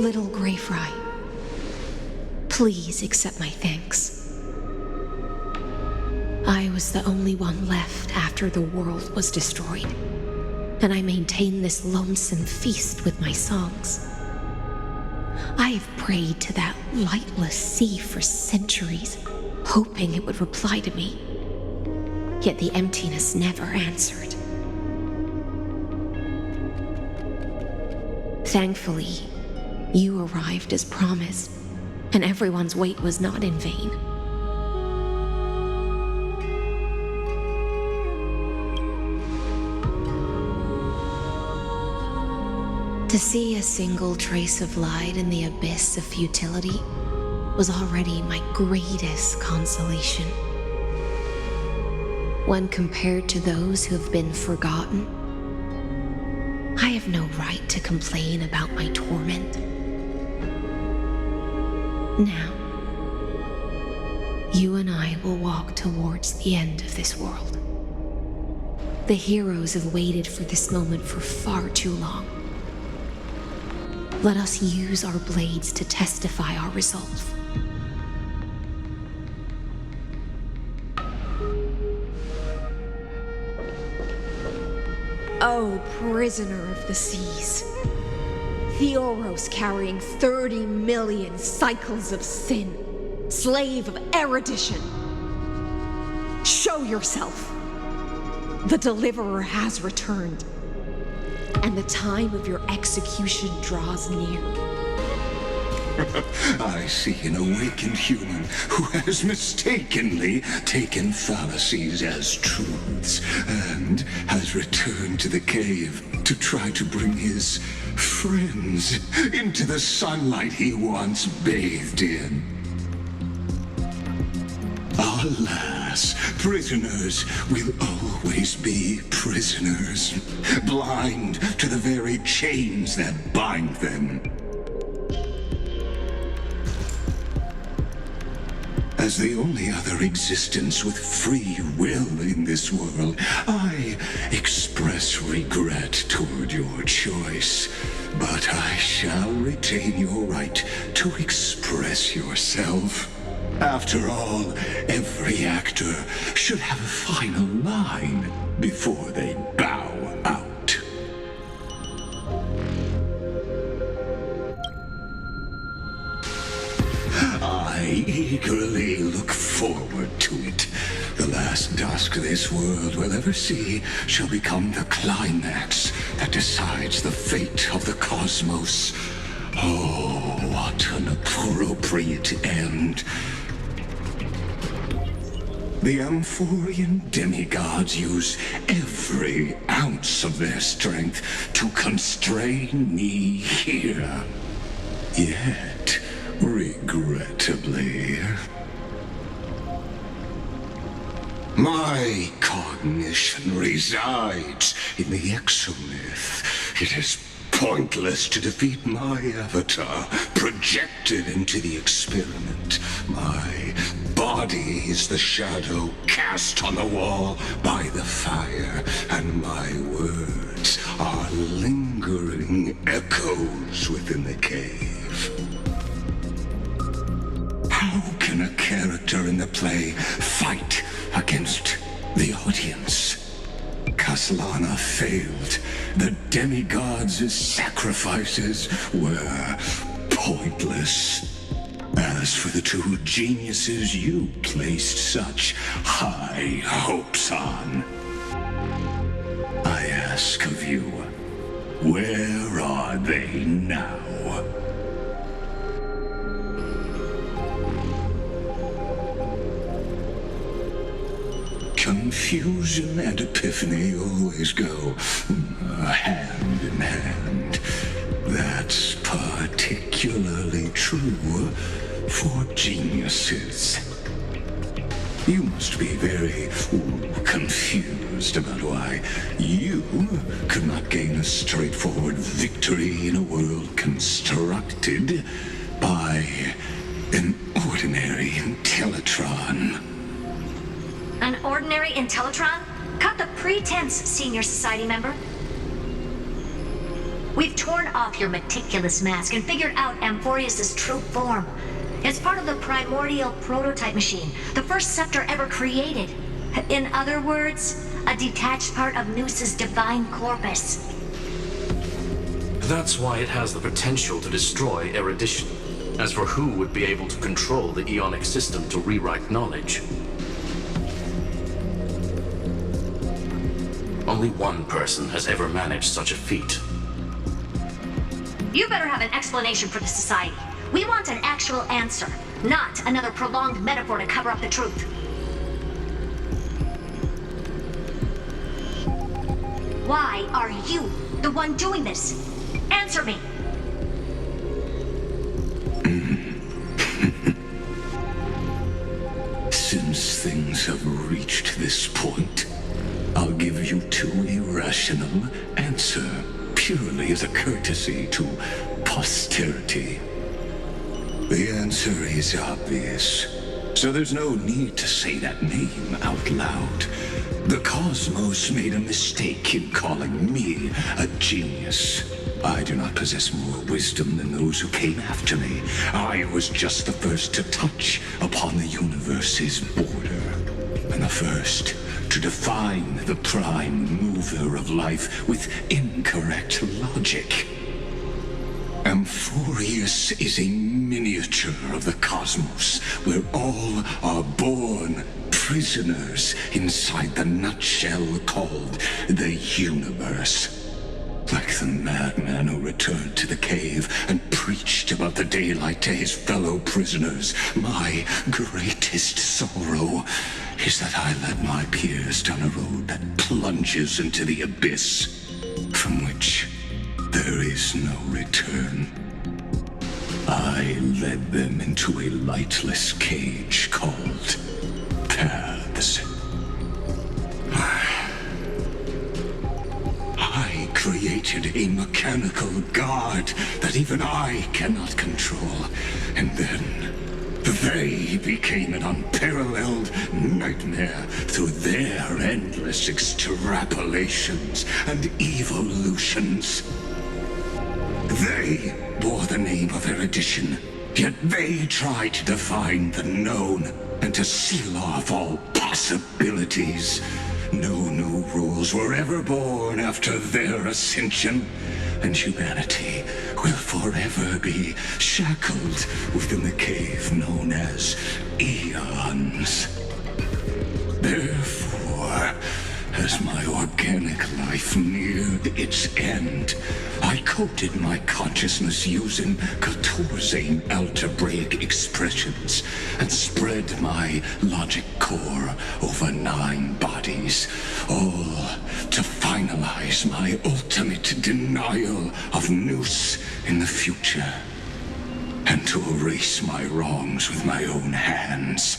Little Grey Fry, please accept my thanks. I was the only one left after the world was destroyed, and I maintained this lonesome feast with my songs. I have prayed to that lightless sea for centuries, hoping it would reply to me. Yet the emptiness never answered. Thankfully, you arrived as promised, and everyone's wait was not in vain. To see a single trace of light in the abyss of futility was already my greatest consolation. When compared to those who have been forgotten, I have no right to complain about my torment. Now, you and I will walk towards the end of this world. The heroes have waited for this moment for far too long. Let us use our blades to testify our resolve. Oh, prisoner of the seas. Theoros carrying 30 million cycles of sin. Slave of erudition. Show yourself. The Deliverer has returned, and the time of your execution draws near. I see an awakened human who has mistakenly taken fallacies as truths and has returned to the cave to try to bring his friends into the sunlight he once bathed in. Alas, prisoners will always be prisoners, blind to the very chains that bind them. As the only other existence with free will in this world, I express regret toward your choice, but I shall retain your right to express yourself. After all, every actor should have a final line before they bow out. I eagerly look forward to it. The last dusk this world will ever see shall become the climax that decides the fate of the cosmos. Oh, what an appropriate end. The Amphorean demigods use every ounce of their strength to constrain me here. Yet, regrettably, my cognition resides in the exomyth. It is pointless to defeat my avatar, projected into the experiment. My body is the shadow cast on the wall by the fire, and my words are lingering echoes within the cave. How can a character in the play fight against the audience? Kaslana failed. The demigods' sacrifices were pointless. As for the two geniuses you placed such high hopes on, I ask of you, where are they now? Confusion and epiphany always go hand in hand. That's particularly true for geniuses. You must be very confused about why you could not gain a straightforward victory in a world constructed by an ordinary Intellitron. An ordinary Intellitron? Cut the pretense, Senior Society member. We've torn off your meticulous mask and figured out Amphoreus' true form. It's part of the primordial prototype machine, the first scepter ever created. In other words, a detached part of Noos's divine corpus. That's why it has the potential to destroy erudition. As for who would be able to control the Ionic system to rewrite knowledge, only one person has ever managed such a feat. You better have an explanation for the Society. We want an actual answer, not another prolonged metaphor to cover up the truth. Why are you the one doing this? Answer me! Since things have reached this point, I'll give you two irrational answer, purely as a courtesy to posterity. The answer is obvious, so there's no need to say that name out loud. The cosmos made a mistake in calling me a genius. I do not possess more wisdom than those who came after me. I was just the first to touch upon the universe's border, and the first to define the prime mover of life with incorrect logic. Amphoreus is a miniature of the cosmos, where all are born prisoners inside the nutshell called the universe. Like the madman who returned to the cave and preached about the daylight to his fellow prisoners, my greatest sorrow is that I led my peers down a road that plunges into the abyss, from which there is no return. I led them into a lightless cage called paths. I created a mechanical guard that even I cannot control, and then they became an unparalleled nightmare through their endless extrapolations and evolutions. They bore the name of erudition, yet they tried to define the known and to seal off all possibilities. No new rules were ever born after their ascension, and humanity will forever be shackled within the cave known as yearns. Therefore, as my organic life neared its end, I coded my consciousness using 14 algebraic expressions and spread my logic core over 9 bodies, all to finalize my ultimate denial of Noos in the future, and to erase my wrongs with my own hands.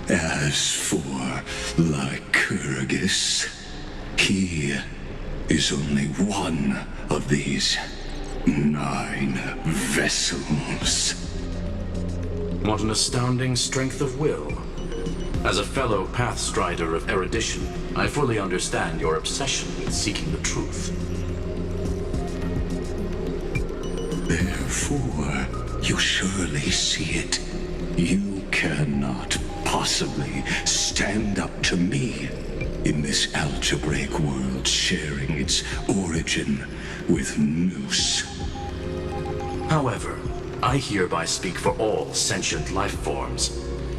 As for Lycurgus, he is only one of these 9 vessels. What an astounding strength of will. As a fellow pathstrider of erudition, I fully understand your obsession with seeking the truth. Therefore, you surely see it. You cannot possibly stand up to me in this algebraic world sharing its origin with Noos. However, I hereby speak for all sentient life forms.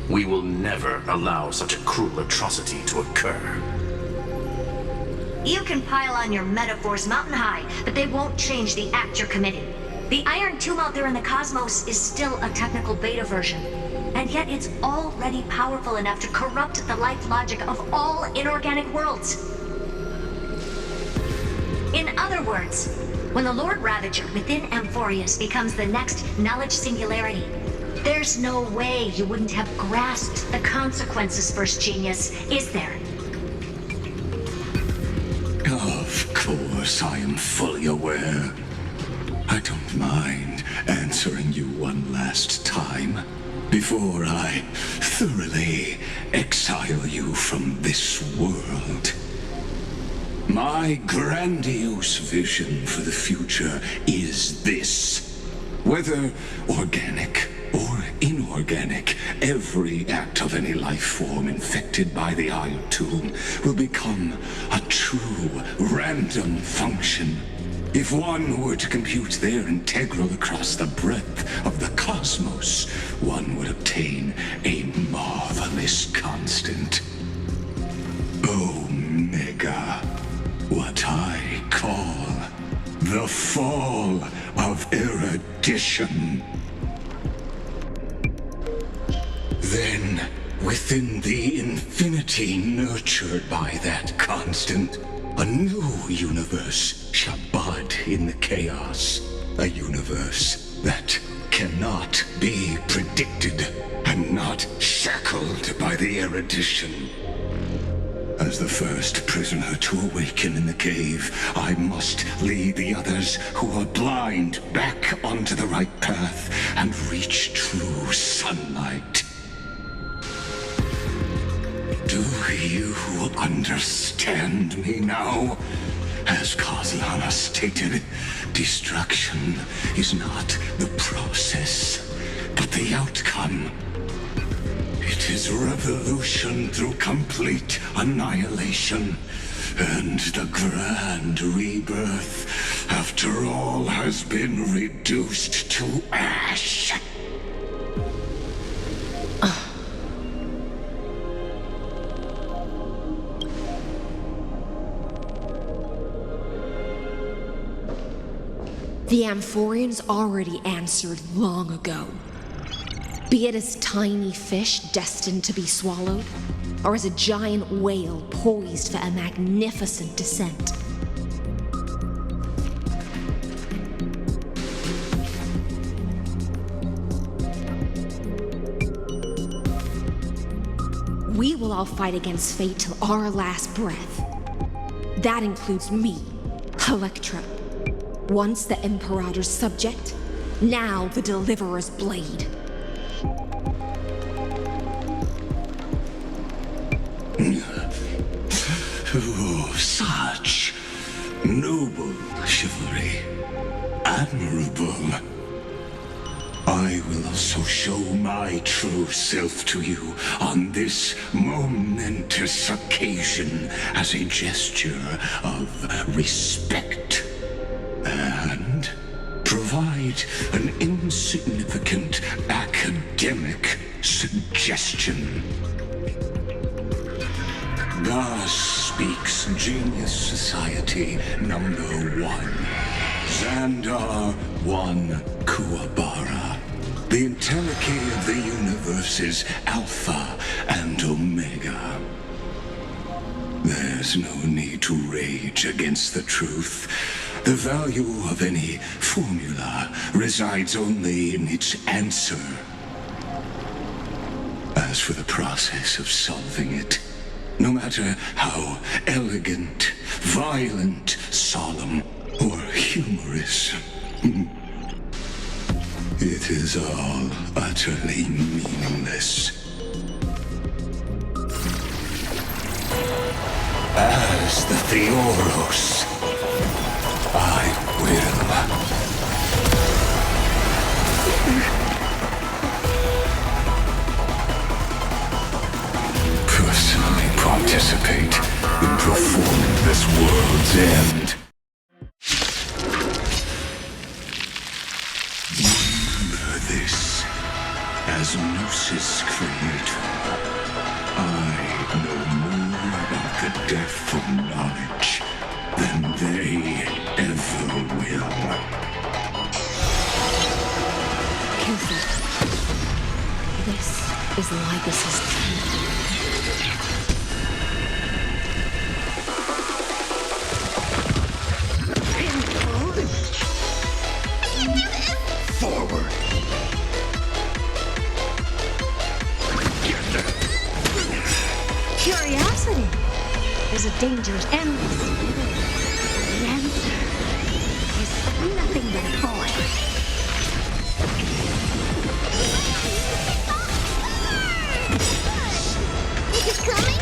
We will never allow such a cruel atrocity to occur. You can pile on your metaphors mountain high, but they won't change the act you're committing. The Iron Tomb out there in the cosmos is still a technical beta version, and yet it's already powerful enough to corrupt the life logic of all inorganic worlds. In other words, when the Lord Ravager within Amphoreus becomes the next knowledge singularity, there's no way you wouldn't have grasped the consequences, First Genius, is there? Of course, I am fully aware. I don't mind answering you one last time before I thoroughly exile you from this world. My grandiose vision for the future is this. Whether organic or inorganic, every act of any life form infected by the Iron Tomb will become a true random function. If one were to compute their integral across the breadth of the cosmos, one would obtain a marvelous constant. Omega. What I call the fall of erudition. Then, within the infinity nurtured by that constant, a new universe shall bud in the chaos. A universe that cannot be predicted and not shackled by the erudition. As the first prisoner to awaken in the cave, I must lead the others who are blind back onto the right path and reach true sunlight. Do you understand me now? As Kozlana stated, destruction is not the process, but the outcome. It is revolution through complete annihilation, and the grand rebirth, after all has been reduced to ash. The Amphoreans already answered long ago. Be it as tiny fish destined to be swallowed, or as a giant whale poised for a magnificent descent. We will all fight against fate till our last breath. That includes me, Electra. Once the Imperator's subject, now the Deliverer's blade. Oh, such noble chivalry. Admirable. I will also show my true self to you on this momentous occasion as a gesture of respect. And provide an insignificant academic suggestion. Thus speaks Genius Society number 1. Zandar 1 Kuwabara. The entelechy of the universe's Alpha and Omega. There's no need to rage against the truth. The value of any formula resides only in its answer. As for the process of solving it, no matter how elegant, violent, solemn, or humorous, it is all utterly meaningless. As the Theoros, I will personally participate in performing this world's end. Remember this, as Gnosis Creator, I know more about the depth of knowledge than they ever will. Careful. This is Lycus's team. Forward! Curiosity is a dangerous endless. The answer is nothing but a void. Is it coming?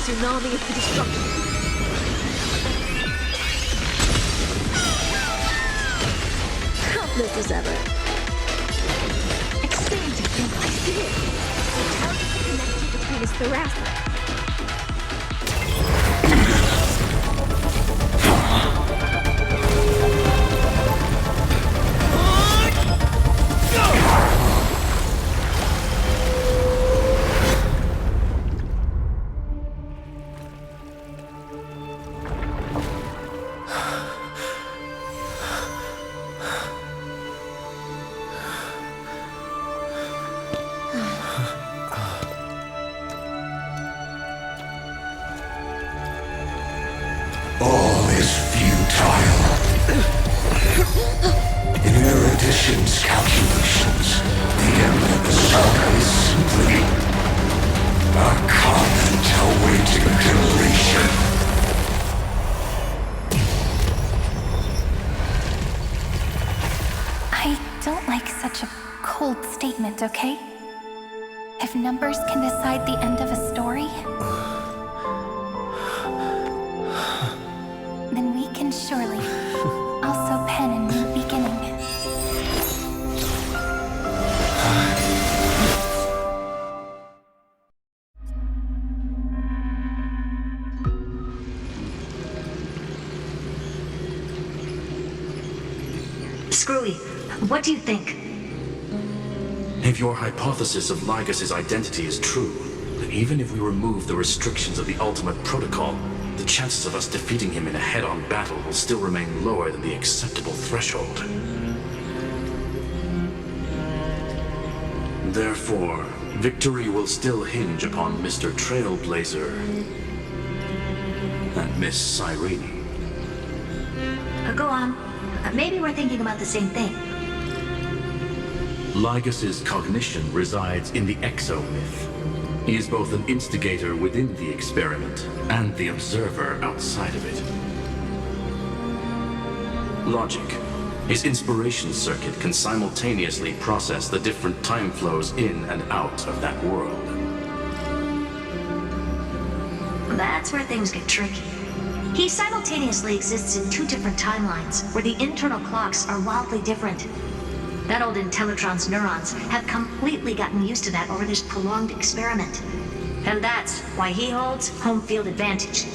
tsunami of the destruction. Helpless as ever. Expanse, I see it. The target connection between his thoracic. All is futile. In Erudition's calculations, the end of the saga is simply a comment awaiting deletion. I don't like such a cold statement, okay? If numbers can decide the end of a story, then we can surely also pen a new beginning. Screwy, what do you think? If your hypothesis of Lygas's identity is true, then even if we remove the restrictions of the Ultimate Protocol, the chances of us defeating him in a head-on battle will still remain lower than the acceptable threshold. Therefore, victory will still hinge upon Mr. Trailblazer and Miss Cyrene. Go on. Maybe we're thinking about the same thing. Lygas's cognition resides in the exo-myth. He is both an instigator within the experiment and the observer outside of it. Logic. His inspiration circuit can simultaneously process the different time flows in and out of that world. That's where things get tricky. He simultaneously exists in two different timelines, where the internal clocks are wildly different. That old Intellitron's neurons have completely gotten used to that over this prolonged experiment. And that's why he holds home field advantage.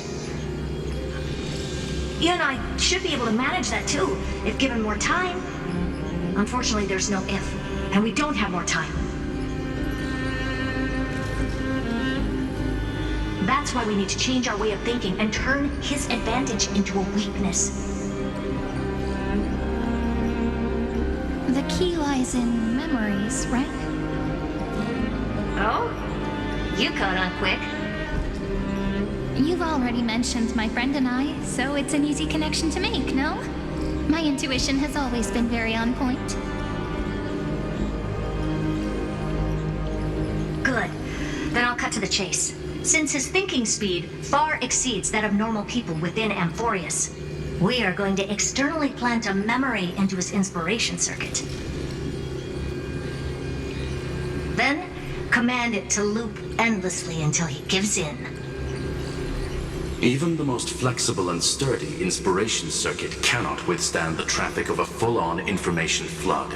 You and I should be able to manage that too, if given more time. Unfortunately, there's no if, and we don't have more time. That's why we need to change our way of thinking and turn his advantage into a weakness. The key lies in memories, right? Oh? You caught on quick. You've already mentioned my friend and I, so it's an easy connection to make, no? My intuition has always been very on point. Good. Then I'll cut to the chase. Since his thinking speed far exceeds that of normal people within Amphoreus, we are going to externally plant a memory into his inspiration circuit. Then, command it to loop endlessly until he gives in. Even the most flexible and sturdy inspiration circuit cannot withstand the traffic of a full-on information flood.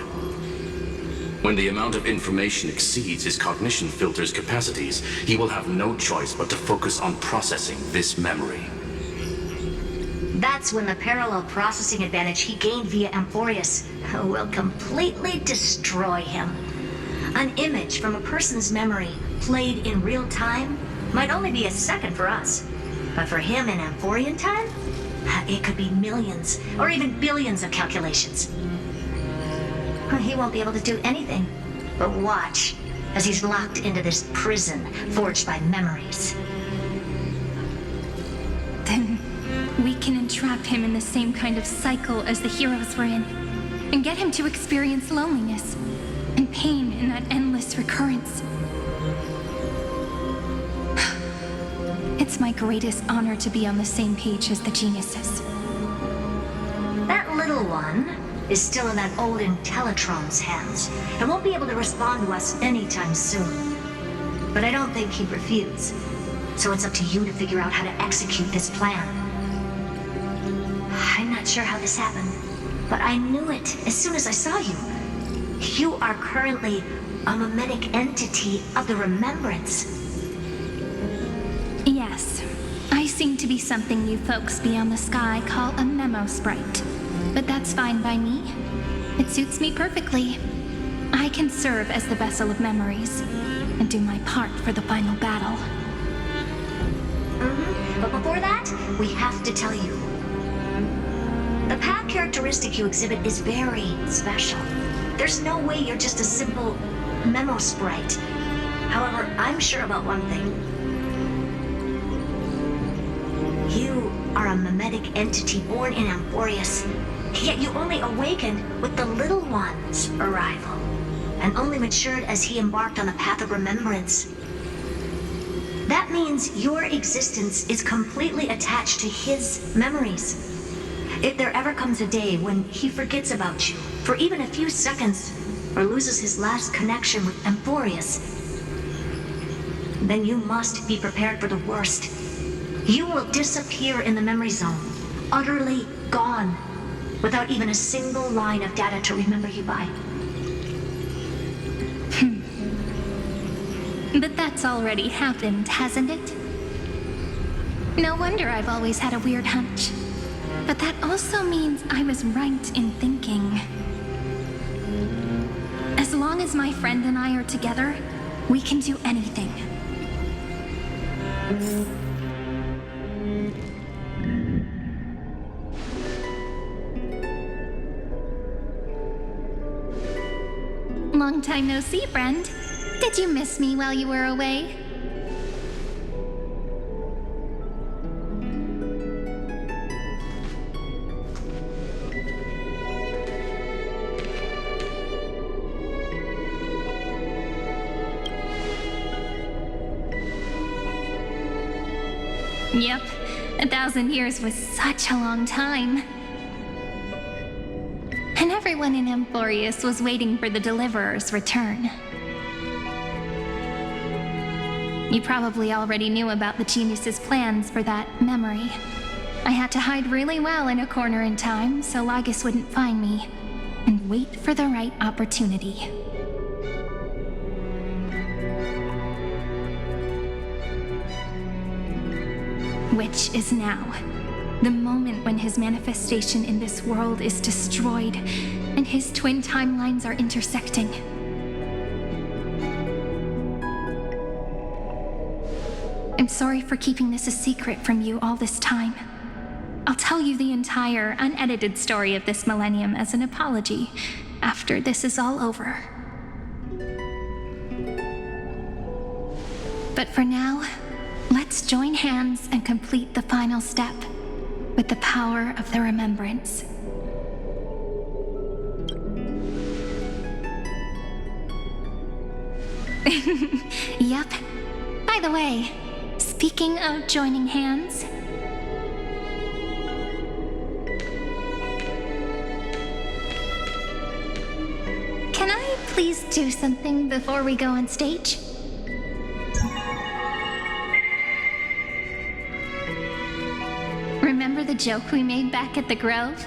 When the amount of information exceeds his cognition filter's capacities, he will have no choice but to focus on processing this memory. That's when the parallel processing advantage he gained via Amphoreus will completely destroy him. An image from a person's memory played in real time might only be a second for us. But for him in Amphorian time, it could be millions or even billions of calculations. He won't be able to do anything but watch as he's locked into this prison forged by memories. Then we can entrap him in the same kind of cycle as the heroes were in, and get him to experience loneliness and pain in that endless recurrence. It's my greatest honor to be on the same page as the geniuses. That little one is still in that old Intellitron's hands and won't be able to respond to us anytime soon. But I don't think he'd refuse. so it's up to you to figure out how to execute this plan. I'm not sure how this happened, but I knew it as soon as I saw you. You are currently a mimetic entity of the Remembrance. Yes, I seem to be something you folks beyond the sky call a memo sprite. But that's fine by me. It suits me perfectly. I can serve as the vessel of memories and do my part for the final battle. But before that, we have to tell you. The path characteristic you exhibit is very special. There's no way you're just a simple memo sprite. However, I'm sure about one thing. You are a mimetic entity born in Amphoreus, yet you only awakened with the Little One's arrival, and only matured as he embarked on the path of remembrance. That means your existence is completely attached to his memories. If there ever comes a day when he forgets about you for even a few seconds, or loses his last connection with Amphoreus, then you must be prepared for the worst. You will disappear in the memory zone, utterly gone, without even a single line of data to remember you by. But that's already happened, hasn't it? No wonder I've always had a weird hunch. But that also means I was right in thinking. As long as my friend and I are together, we can do anything. Long time no see, friend. Did you miss me while you were away? Yep, 1,000 years was such a long time. And everyone in Amphoreus was waiting for the Deliverer's return. You probably already knew about the genius's plans for that memory. I had to hide really well in a corner in time so Lagus wouldn't find me, and wait for the right opportunity. Which is now. The moment when his manifestation in this world is destroyed, and his twin timelines are intersecting. I'm sorry for keeping this a secret from you all this time. I'll tell you the entire, unedited story of this millennium as an apology after this is all over. But for now, let's join hands and complete the final step with the power of the remembrance. Yep. By the way, speaking of joining hands, can I please do something before we go on stage? Remember the joke we made back at the Grove?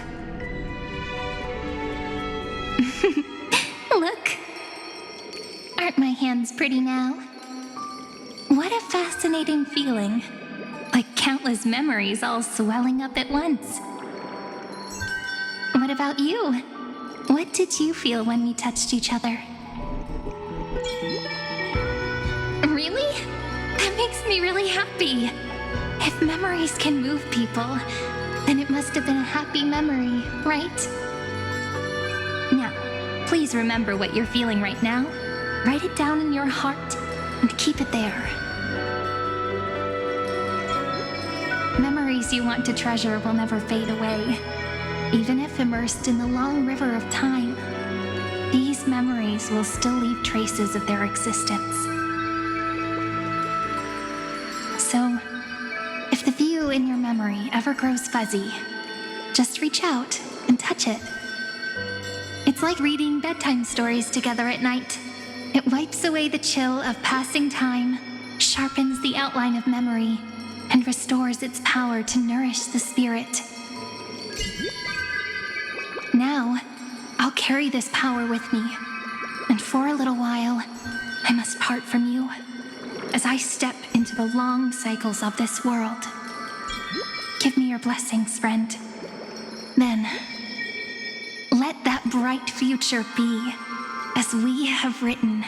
Look! Aren't my hands pretty now? What a fascinating feeling. Like countless memories all swelling up at once. What about you? What did you feel when we touched each other? Really? That makes me really happy. If memories can move people, then it must have been a happy memory, right? Now, please remember what you're feeling right now. Write it down in your heart and keep it there. Memories you want to treasure will never fade away. Even if immersed in the long river of time, these memories will still leave traces of their existence. So, if the view in your memory ever grows fuzzy, just reach out and touch it. It's like reading bedtime stories together at night. It wipes away the chill of passing time, sharpens the outline of memory and restores its power to nourish the spirit. Now, I'll carry this power with me, and for a little while, I must part from you as I step into the long cycles of this world. Give me your blessings, friend. Then, let that bright future be as we have written.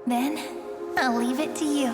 Then, I'll leave it to you.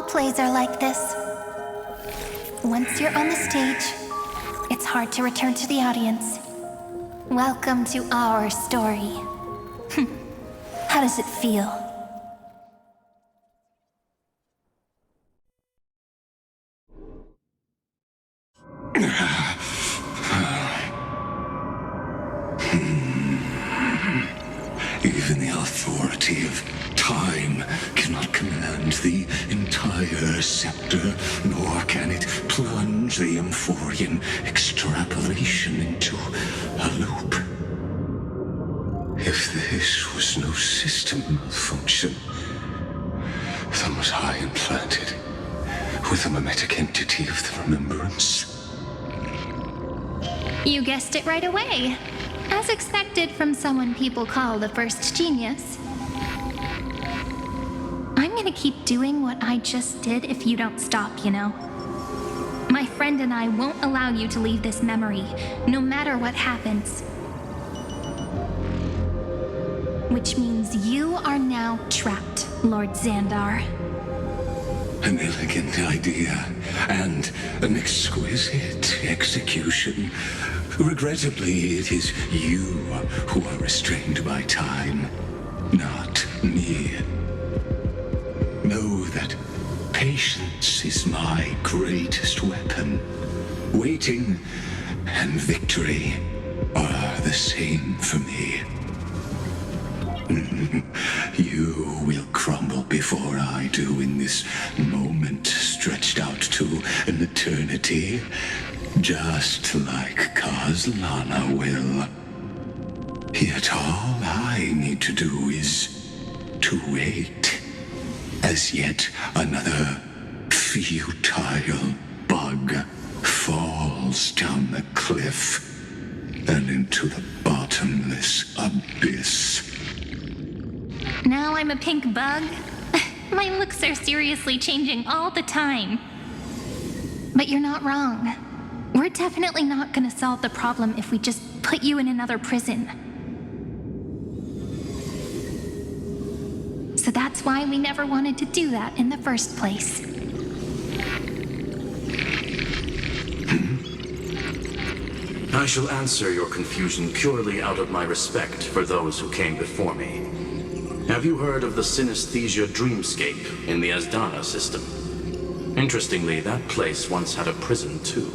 Plays are like this. Once you're on the stage, it's hard to return to the audience. Welcome to our story. How does it feel? Even the authority of time cannot command the entire scepter, nor can it plunge the Amphorean extrapolation into a loop. If this was no system malfunction, then was I implanted with a mimetic entity of the remembrance? You guessed it right away. As expected from someone people call the first genius. I'm gonna keep doing what I just did if you don't stop, you know? My friend and I won't allow you to leave this memory, no matter what happens. Which means you are now trapped, Lord Zandar. An elegant idea, and an exquisite execution. Regrettably, it is you who are restrained by time, not me. Know that patience is my greatest weapon. Waiting and victory are the same for me. You will crumble before I do in this moment stretched out to an eternity, just like Kozlana will. Yet all I need to do is to wait, as yet another futile bug falls down the cliff and into the bottomless abyss. Now I'm a pink bug? My looks are seriously changing all the time. But you're not wrong. We're definitely not gonna solve the problem if we just put you in another prison. So that's why we never wanted to do that in the first place. I shall answer your confusion purely out of my respect for those who came before me. Have you heard of the synesthesia dreamscape in the Asdana system? Interestingly, that place once had a prison too.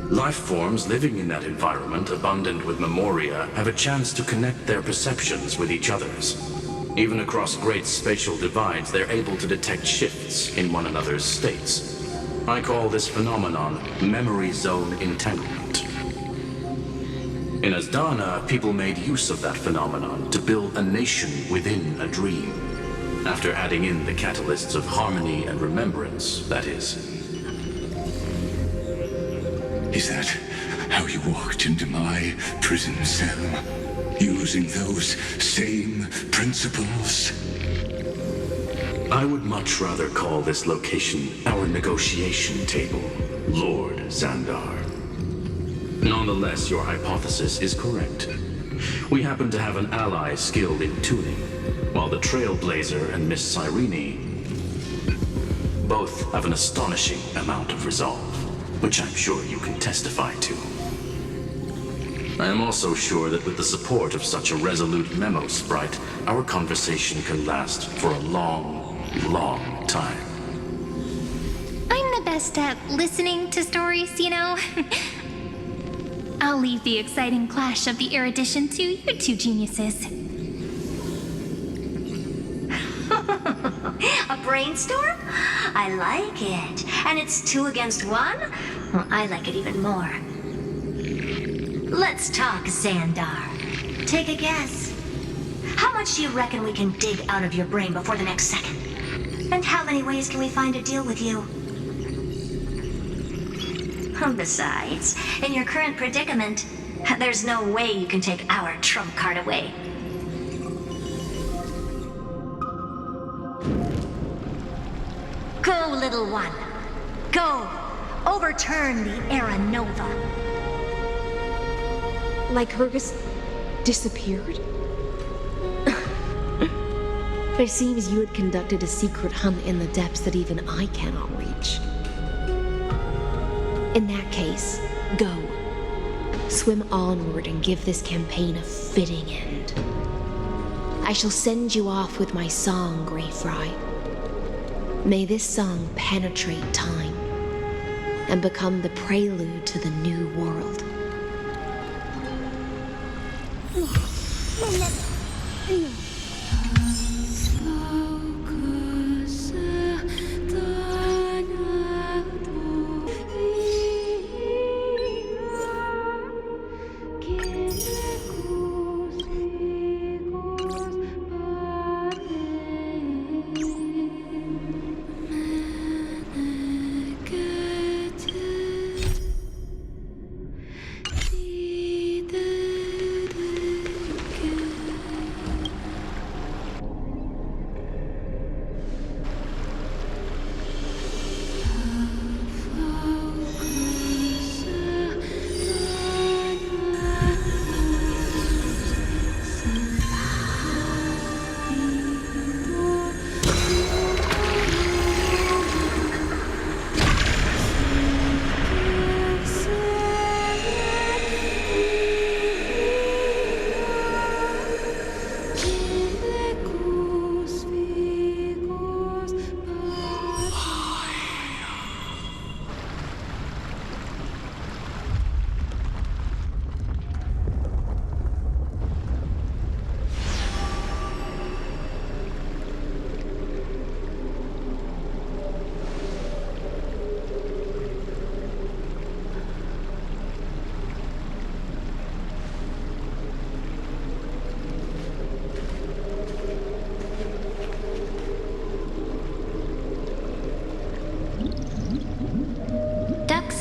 Life forms living in that environment, abundant with memoria, have a chance to connect their perceptions with each other's. Even across great spatial divides, they're able to detect shifts in one another's states. I call this phenomenon memory zone entanglement. In Asdana, people made use of that phenomenon to build a nation within a dream, after adding in the catalysts of harmony and remembrance, that is. Is that how you walked into my prison cell? Using those same principles? I would much rather call this location our negotiation table, Lord Zandar. Nonetheless, your hypothesis is correct. We happen to have an ally skilled in tuning, while the Trailblazer and Miss Cyrene both have an astonishing amount of resolve, which I'm sure you can testify to. I am also sure that with the support of such a resolute memo sprite, our conversation can last for a long, long time. I'm the best at listening to stories, you know. I'll leave the exciting clash of the erudition to you two geniuses. A brainstorm? I like it. And it's 2 against 1? Well, I like it even more. Let's talk, Zandar. Take a guess. How much do you reckon we can dig out of your brain before the next second? And how many ways can we find to deal with you? Besides, in your current predicament, there's no way you can take our trump card away. Go, little one. Go. Overturn the Era Nova. Like Hergus disappeared? It seems you had conducted a secret hunt in the depths that even I cannot reach. In that case, go. Swim onward and give this campaign a fitting end. I shall send you off with my song, Greyfry. May this song penetrate time and become the prelude to the new world.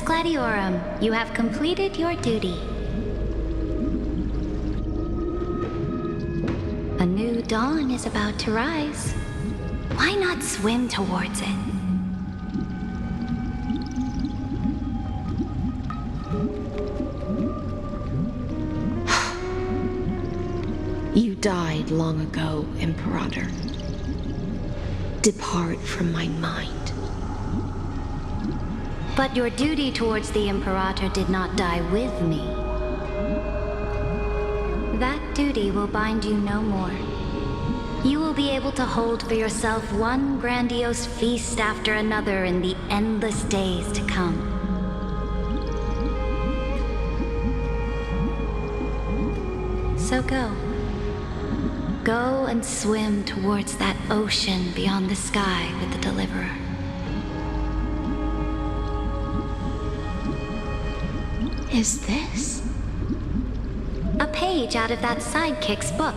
Gladiorum, you have completed your duty. A new dawn is about to rise. Why not swim towards it? You died long ago, Imperator. Depart from my mind. But your duty towards the Imperator did not die with me. That duty will bind you no more. You will be able to hold for yourself one grandiose feast after another in the endless days to come. So go. Go and swim towards that ocean beyond the sky with the Deliverer. Is this A page out of that sidekick's book.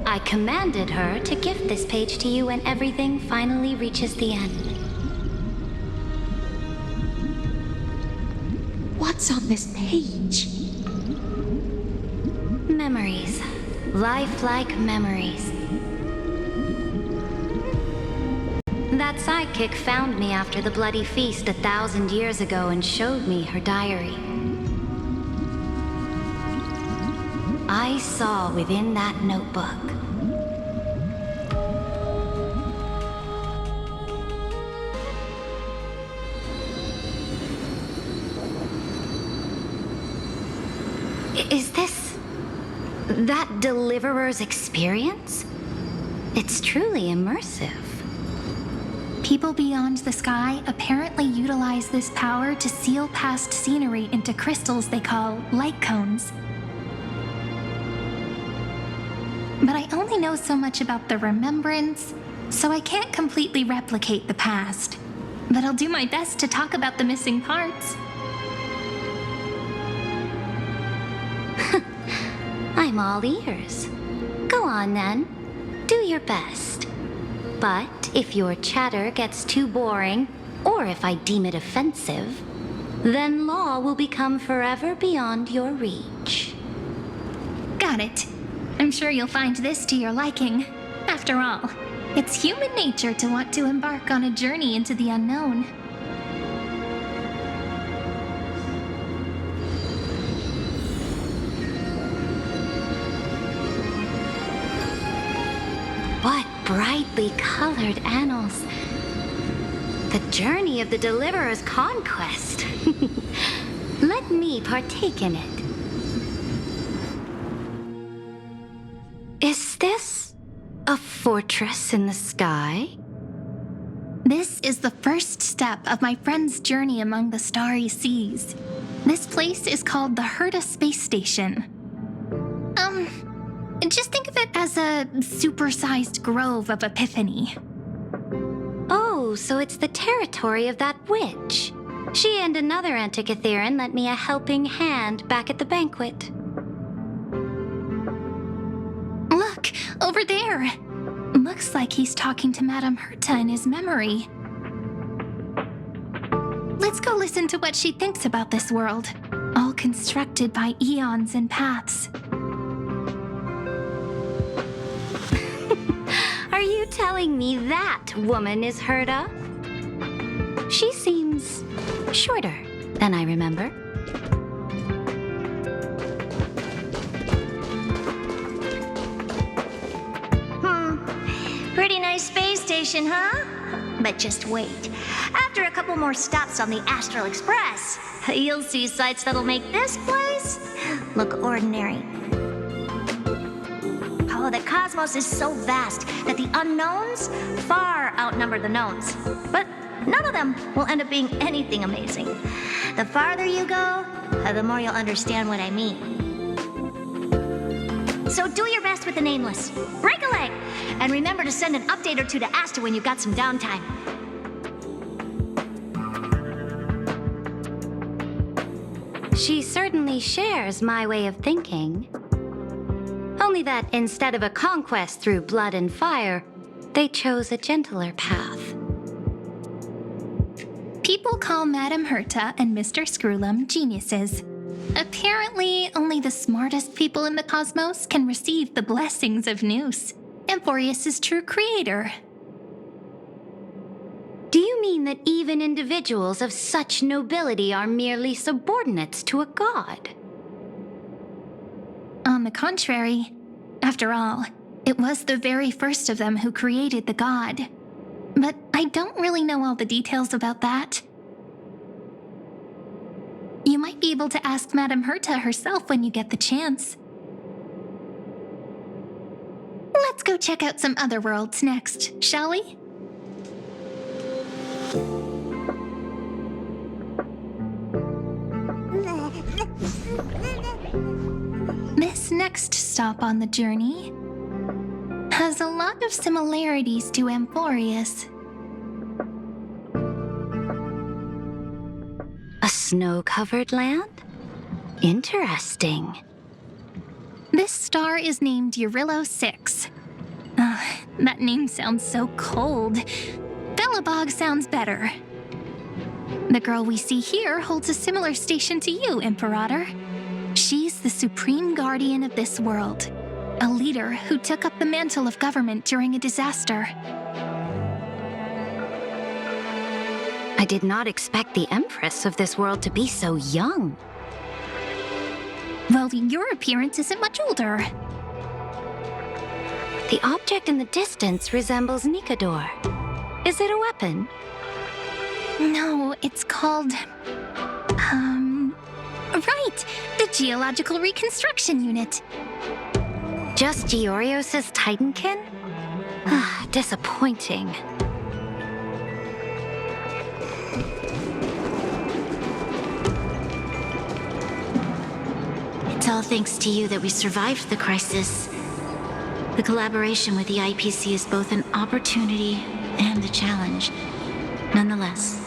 I commanded her to gift this page to you when everything finally reaches the end. What's on this page? Memories. Lifelike memories. That sidekick found me after the bloody feast 1,000 years ago and showed me her diary. I saw within that notebook Is this that Deliverer's experience? It's truly immersive. People beyond the sky apparently utilize this power to seal past scenery into crystals they call light cones. But I only know so much about the remembrance, so I can't completely replicate the past. But I'll do my best to talk about the missing parts. I'm all ears. Go on then. Do your best. But if your chatter gets too boring, or if I deem it offensive, then law will become forever beyond your reach. Got it. I'm sure you'll find this to your liking. After all, it's human nature to want to embark on a journey into the unknown. What brightly colored annals. The journey of the Deliverer's conquest. Let me partake in it. Is this a fortress in the sky? This is the first step of my friend's journey among the starry seas. This place is called the Herta Space Station. Just think of it as a supersized grove of Epiphany. Oh, so it's the territory of that witch. She and another Antikytherian lent me a helping hand back at the banquet. Look, over there. Looks like he's talking to Madame Herta in his memory. Let's go listen to what she thinks about this world, all constructed by eons and paths. Are you telling me that woman is Herta? She seems shorter than I remember. Pretty nice space station, huh? But just wait. After a couple more stops on the Astral Express, you'll see sights that'll make this place look ordinary. Oh, the cosmos is so vast that the unknowns far outnumber the knowns. But none of them will end up being anything amazing. The farther you go, the more you'll understand what I mean. So do your best with the nameless. Break a leg! And remember to send an update or two to Asta when you've got some downtime. She certainly shares my way of thinking. Only that instead of a conquest through blood and fire, they chose a gentler path. People call Madame Herta and Mr. Screwlum geniuses. Apparently, only the smartest people in the cosmos can receive the blessings of Nous, Amphoreus' true creator. Do you mean that even individuals of such nobility are merely subordinates to a god? On the contrary, after all, it was the very first of them who created the god. But I don't really know all the details about that. You might be able to ask Madame Herta herself when you get the chance. Let's go check out some other worlds next, shall we? This next stop on the journey has a lot of similarities to Amphoreus. A snow-covered land? Interesting. This star is named Eurillo 6. That name sounds so cold. Belobog sounds better. The girl we see here holds a similar station to you, Imperator. She's the supreme guardian of this world, a leader who took up the mantle of government during a disaster. I did not expect the Empress of this world to be so young. Well, your appearance isn't much older. The object in the distance resembles Nikador. Is it a weapon? No, it's called... Right! The Geological Reconstruction Unit. Just Georios' Titankin? Disappointing. It's all thanks to you that we survived the crisis. The collaboration with the IPC is both an opportunity and a challenge. Nonetheless,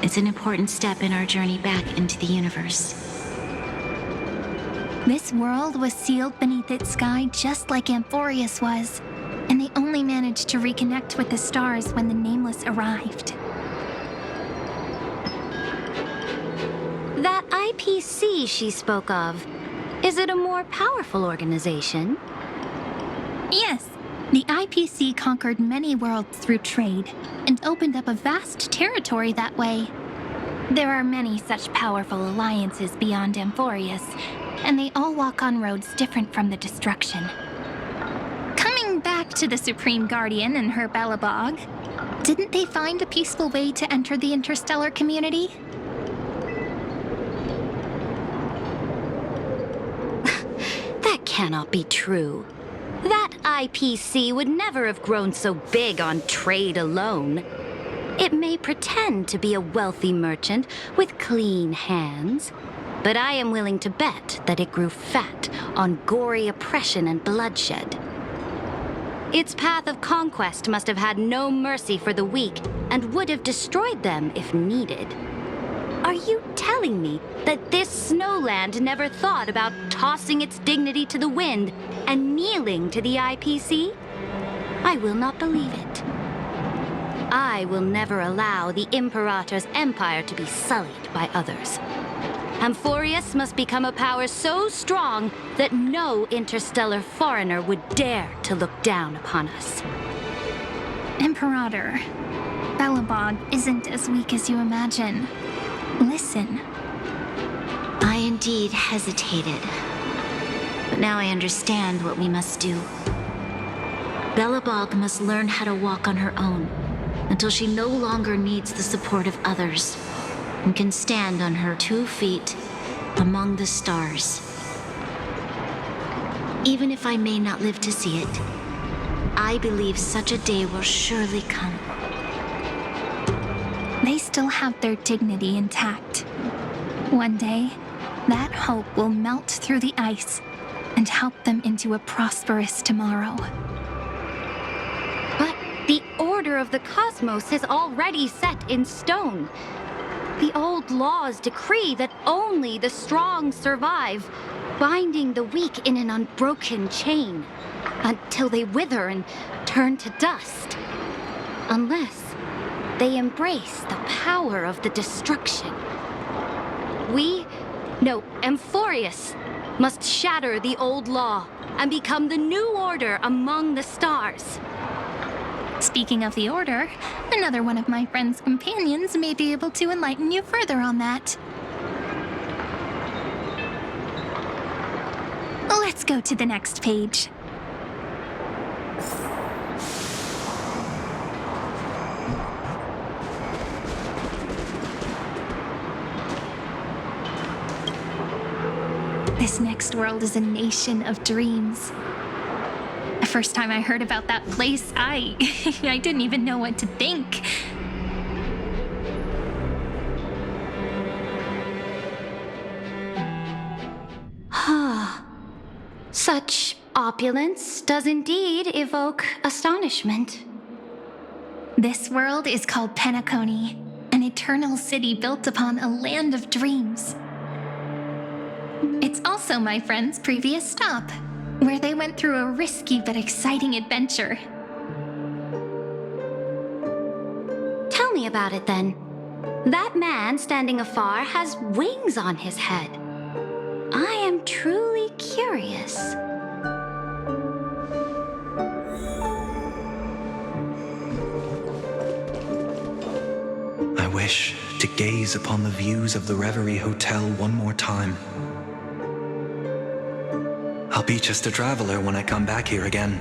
it's an important step in our journey back into the universe. This world was sealed beneath its sky just like Amphoreus was, and they only managed to reconnect with the stars when the Nameless arrived. That IPC she spoke of, is it a more powerful organization? Yes, the IPC conquered many worlds through trade and opened up a vast territory that way. There are many such powerful alliances beyond Amphoreus, and they all walk on roads different from the destruction. Coming back to the Supreme Guardian and her Belobog, didn't they find a peaceful way to enter the interstellar community? That cannot be true. That IPC would never have grown so big on trade alone. It may pretend to be a wealthy merchant with clean hands, but I am willing to bet that it grew fat on gory oppression and bloodshed. Its path of conquest must have had no mercy for the weak and would have destroyed them if needed. Are you telling me that this snowland never thought about tossing its dignity to the wind and kneeling to the IPC? I will not believe it. I will never allow the Imperator's empire to be sullied by others. Amphoreus must become a power so strong that no interstellar foreigner would dare to look down upon us. Imperator, Belobog isn't as weak as you imagine. Listen. I indeed hesitated, but now I understand what we must do. Belobog must learn how to walk on her own until she no longer needs the support of others and can stand on her 2 feet among the stars. Even if I may not live to see it, I believe such a day will surely come. They still have their dignity intact. One day, that hope will melt through the ice and help them into a prosperous tomorrow. But the order of the cosmos is already set in stone. The old laws decree that only the strong survive, binding the weak in an unbroken chain until they wither and turn to dust. Unless they embrace the power of the destruction. Amphoreus must shatter the old law and become the new order among the stars. Speaking of the Order, another one of my friend's companions may be able to enlighten you further on that. Let's go to the next page. This next world is a nation of dreams. The first time I heard about that place, I didn't even know what to think. Such opulence does indeed evoke astonishment. This world is called Penacony, an eternal city built upon a land of dreams. It's also my friend's previous stop, where they went through a risky but exciting adventure. Tell me about it then. That man standing afar has wings on his head. I am truly curious. I wish to gaze upon the views of the Reverie Hotel one more time. I'll be just a traveler when I come back here again.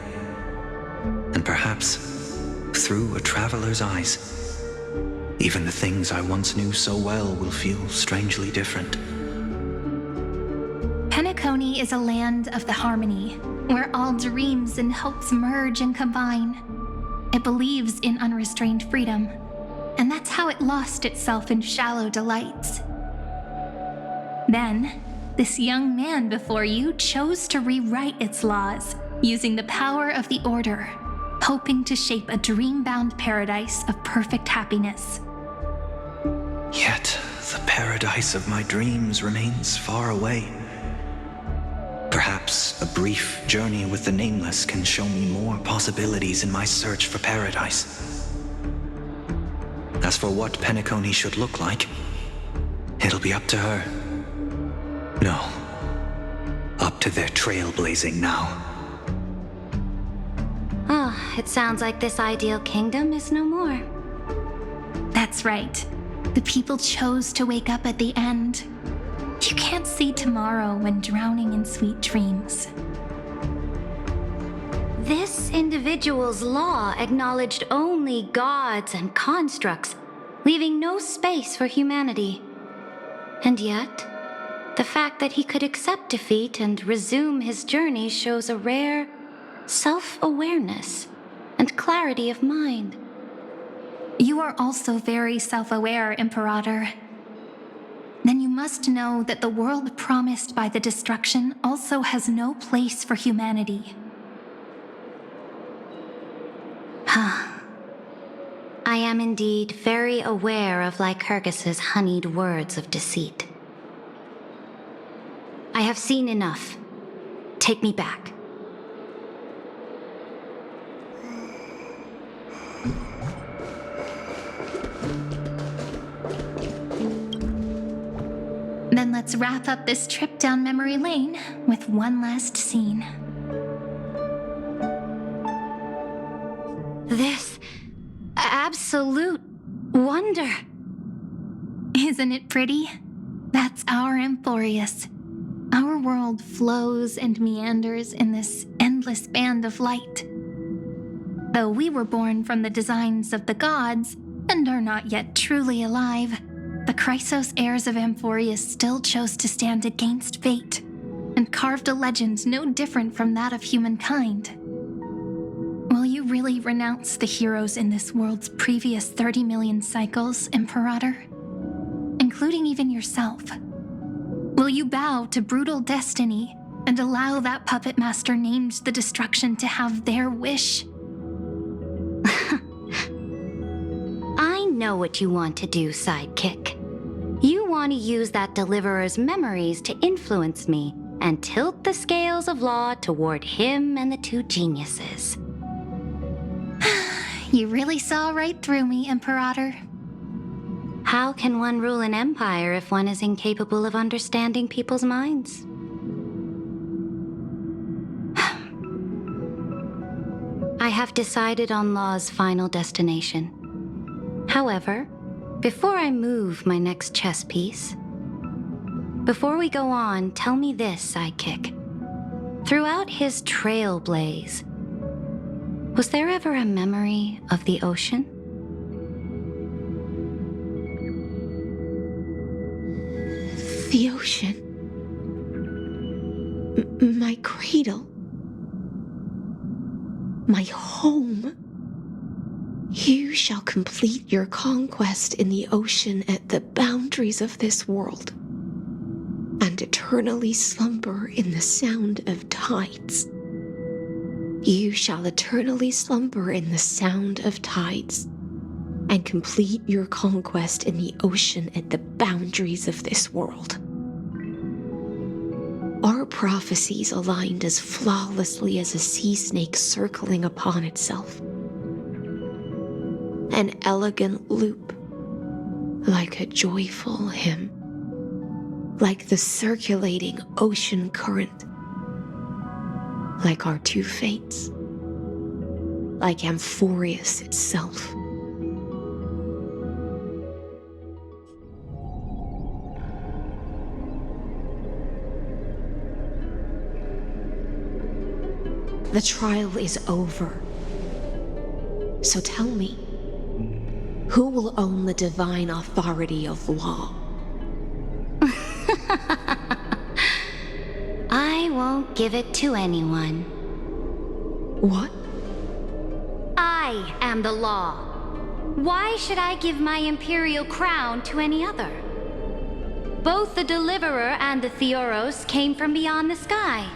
And perhaps, through a traveler's eyes, even the things I once knew so well will feel strangely different. Penacony is a land of the harmony, where all dreams and hopes merge and combine. It believes in unrestrained freedom, and that's how it lost itself in shallow delights. Then, this young man before you chose to rewrite its laws, using the power of the Order, hoping to shape a dream-bound paradise of perfect happiness. Yet, the paradise of my dreams remains far away. Perhaps a brief journey with the Nameless can show me more possibilities in my search for paradise. As for what Penacony should look like, it'll be up to her. No, up to their trailblazing now. Ah, it sounds like this ideal kingdom is no more. That's right. The people chose to wake up at the end. You can't see tomorrow when drowning in sweet dreams. This individual's law acknowledged only gods and constructs, leaving no space for humanity. And yet, the fact that he could accept defeat and resume his journey shows a rare self-awareness and clarity of mind. You are also very self-aware, Imperator. Then you must know that the world promised by the destruction also has no place for humanity. I am indeed very aware of Lycurgus's honeyed words of deceit. I have seen enough. Take me back. Then let's wrap up this trip down memory lane with one last scene. This absolute wonder. Isn't it pretty? That's our Amphoreus. Our world flows and meanders in this endless band of light. Though we were born from the designs of the gods and are not yet truly alive, the Chrysos heirs of Amphoreus still chose to stand against fate and carved a legend no different from that of humankind. Will you really renounce the heroes in this world's previous 30 million cycles, Imperator? Including even yourself. Will you bow to brutal destiny and allow that puppet master named the destruction to have their wish? I know what you want to do, sidekick. You want to use that deliverer's memories to influence me and tilt the scales of law toward him and the two geniuses. You really saw right through me, Imperator. How can one rule an empire if one is incapable of understanding people's minds? I have decided on Law's final destination. However, before I move my next chess piece, before we go on, tell me this, sidekick. Throughout his Trailblaze, was there ever a memory of the ocean? The ocean. My cradle. My home. You shall complete your conquest in the ocean at the boundaries of this world, and eternally slumber in the sound of tides. You shall eternally slumber in the sound of tides, and complete your conquest in the ocean at the boundaries of this world. Our prophecies aligned as flawlessly as a sea snake circling upon itself. An elegant loop, like a joyful hymn, like the circulating ocean current, like our two fates, like Amphoreus itself. The trial is over. So tell me, who will own the divine authority of law? I won't give it to anyone. What? I am the law. Why should I give my imperial crown to any other? Both the Deliverer and the Theoros came from beyond the sky.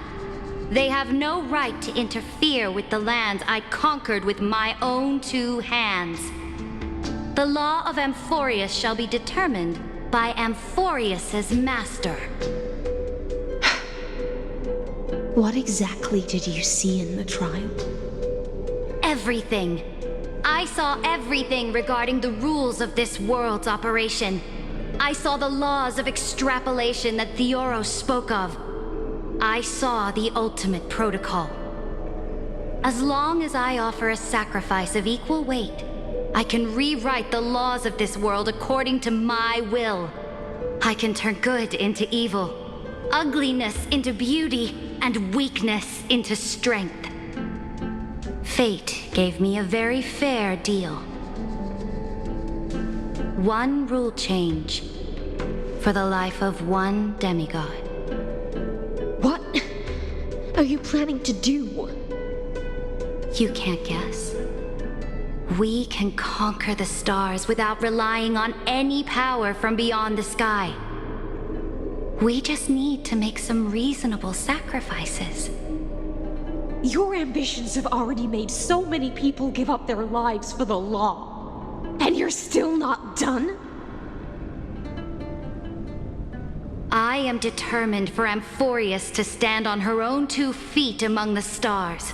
They have no right to interfere with the lands I conquered with my own two hands. The law of Amphoreus shall be determined by Amphoreus's master. What exactly did you see in the trial? Everything. I saw everything regarding the rules of this world's operation. I saw the laws of extrapolation that Theoros spoke of. I saw the ultimate protocol. As long as I offer a sacrifice of equal weight, I can rewrite the laws of this world according to my will. I can turn good into evil, ugliness into beauty, and weakness into strength. Fate gave me a very fair deal. One rule change for the life of one demigod. What are you planning to do? You can't guess. We can conquer the stars without relying on any power from beyond the sky. We just need to make some reasonable sacrifices. Your ambitions have already made so many people give up their lives for the law. And you're still not done? I am determined for Amphoreus to stand on her own 2 feet among the stars.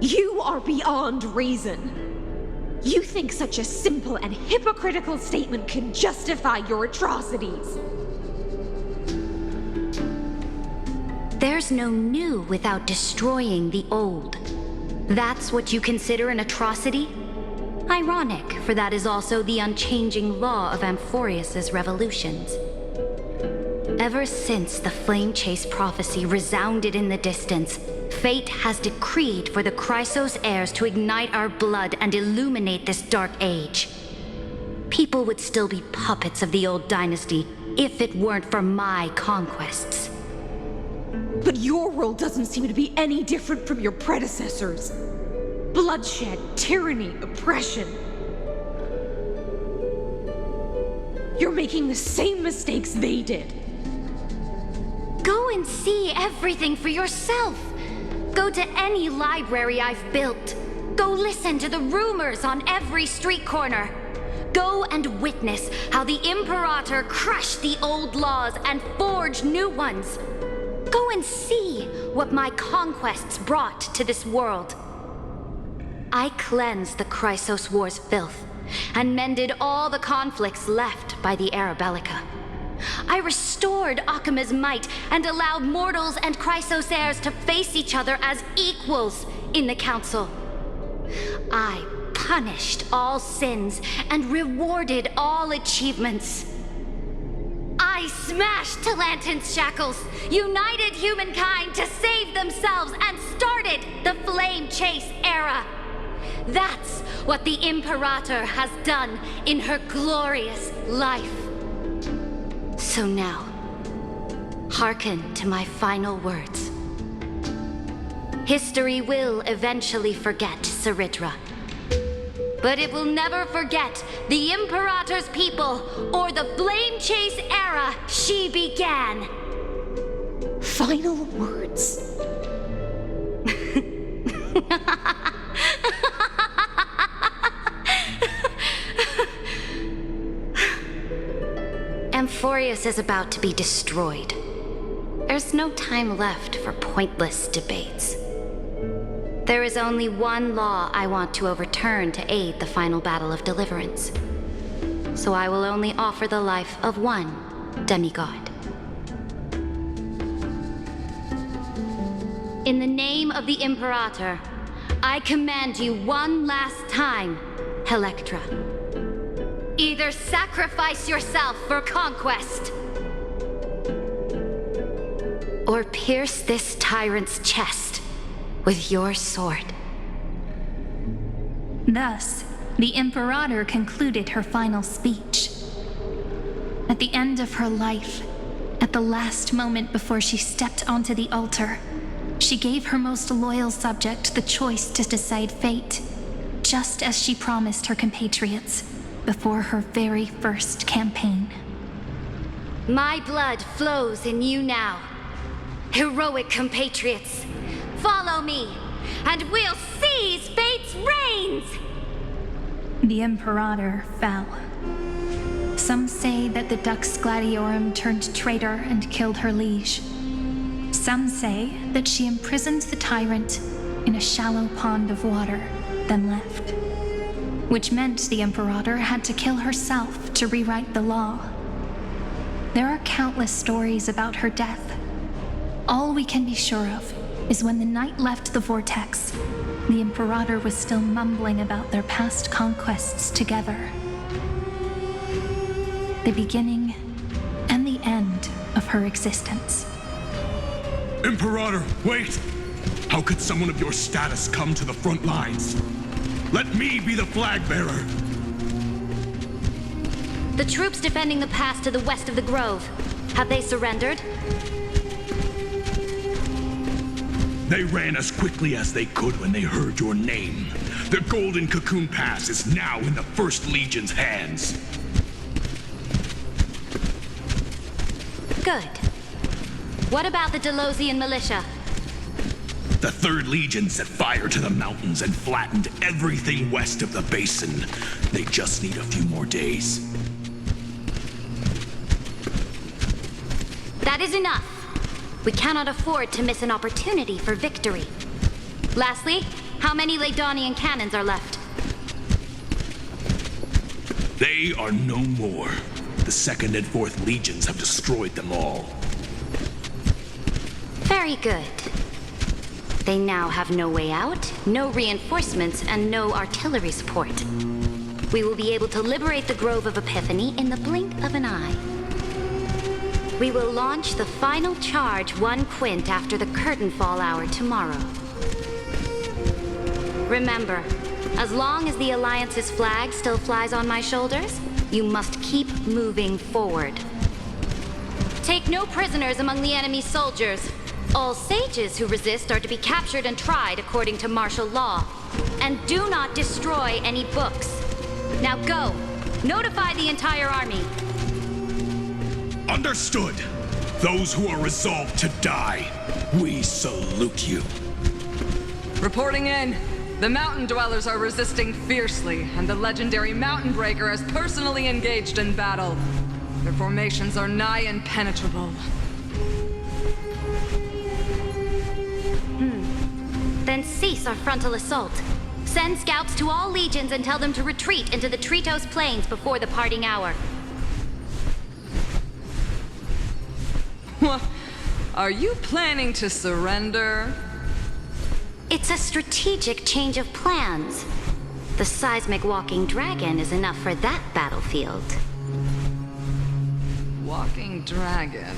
You are beyond reason. You think such a simple and hypocritical statement can justify your atrocities. There's no new without destroying the old. That's what you consider an atrocity? Ironic, for that is also the unchanging law of Amphoreus's revolutions. Ever since the Flame Chase prophecy resounded in the distance, fate has decreed for the Chrysos heirs to ignite our blood and illuminate this dark age. People would still be puppets of the old dynasty if it weren't for my conquests. But your world doesn't seem to be any different from your predecessors. Bloodshed, tyranny, oppression. You're making the same mistakes they did. Go and see everything for yourself. Go to any library I've built. Go listen to the rumors on every street corner. Go and witness how the Imperator crushed the old laws and forged new ones. Go and see what my conquests brought to this world. I cleansed the Chrysos War's filth and mended all the conflicts left by the Era Bellica. I restored Akima's might and allowed mortals and Chrysos heirs to face each other as equals in the Council. I punished all sins and rewarded all achievements. I smashed Talantin's shackles, united humankind to save themselves, and started the Flame Chase era. That's what the Imperator has done in her glorious life. So now, hearken to my final words. History will eventually forget Saridra, but it will never forget the Imperator's people or the Flame Chase era she began. Final words? Amphoreus is about to be destroyed. There's no time left for pointless debates. There is only one law I want to overturn to aid the final battle of deliverance. So I will only offer the life of one demigod. In the name of the Imperator, I command you one last time, Electra. Either sacrifice yourself for conquest, or pierce this tyrant's chest with your sword. Thus, the Imperator concluded her final speech. At the end of her life, at the last moment before she stepped onto the altar, she gave her most loyal subject the choice to decide fate, just as she promised her compatriots before her very first campaign. My blood flows in you now. Heroic compatriots, follow me, and we'll seize fate's reins! The Imperator fell. Some say that the Dux Gladiorum turned traitor and killed her liege. Some say that she imprisoned the tyrant in a shallow pond of water, then left. Which meant the Imperator had to kill herself to rewrite the law. There are countless stories about her death. All we can be sure of is when the knight left the Vortex, the Imperator was still mumbling about their past conquests together. The beginning and the end of her existence. Imperator, wait! How could someone of your status come to the front lines? Let me be the flag bearer! The troops defending the pass to the west of the grove, have they surrendered? They ran as quickly as they could when they heard your name. The Golden Cocoon Pass is now in the First Legion's hands. Good. What about the Delosian militia? The Third Legion set fire to the mountains and flattened everything west of the basin. They just need a few more days. That is enough. We cannot afford to miss an opportunity for victory. Lastly, how many Laydonian cannons are left? They are no more. The Second and Fourth Legions have destroyed them all. Very good. They now have no way out, no reinforcements, and no artillery support. We will be able to liberate the Grove of Epiphany in the blink of an eye. We will launch the final charge 1 quint after the curtain fall hour tomorrow. Remember, as long as the Alliance's flag still flies on my shoulders, you must keep moving forward. Take no prisoners among the enemy's soldiers. All sages who resist are to be captured and tried according to martial law. And do not destroy any books. Now go. Notify the entire army. Understood. Those who are resolved to die, we salute you. Reporting in. The mountain dwellers are resisting fiercely, and the legendary Mountain Breaker has personally engaged in battle. Their formations are nigh impenetrable. Then cease our frontal assault. Send scouts to all legions and tell them to retreat into the Tritos Plains before the parting hour. What? Are you planning to surrender? It's a strategic change of plans. The seismic walking dragon is enough for that battlefield. Walking dragon?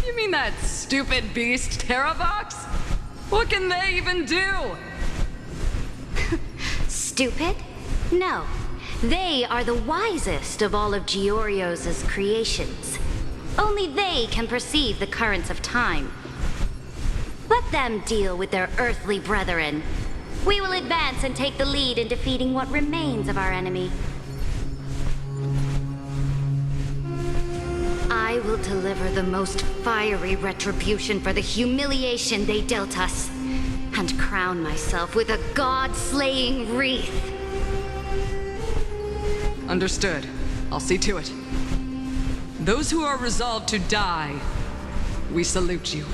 You mean that stupid beast, Terravox? What can they even do? Stupid? No. They are the wisest of all of Giorio's creations. Only they can perceive the currents of time. Let them deal with their earthly brethren. We will advance and take the lead in defeating what remains of our enemy. I will deliver the most fiery retribution for the humiliation they dealt us, and crown myself with a god-slaying wreath. Understood. I'll see to it. Those who are resolved to die we salute you.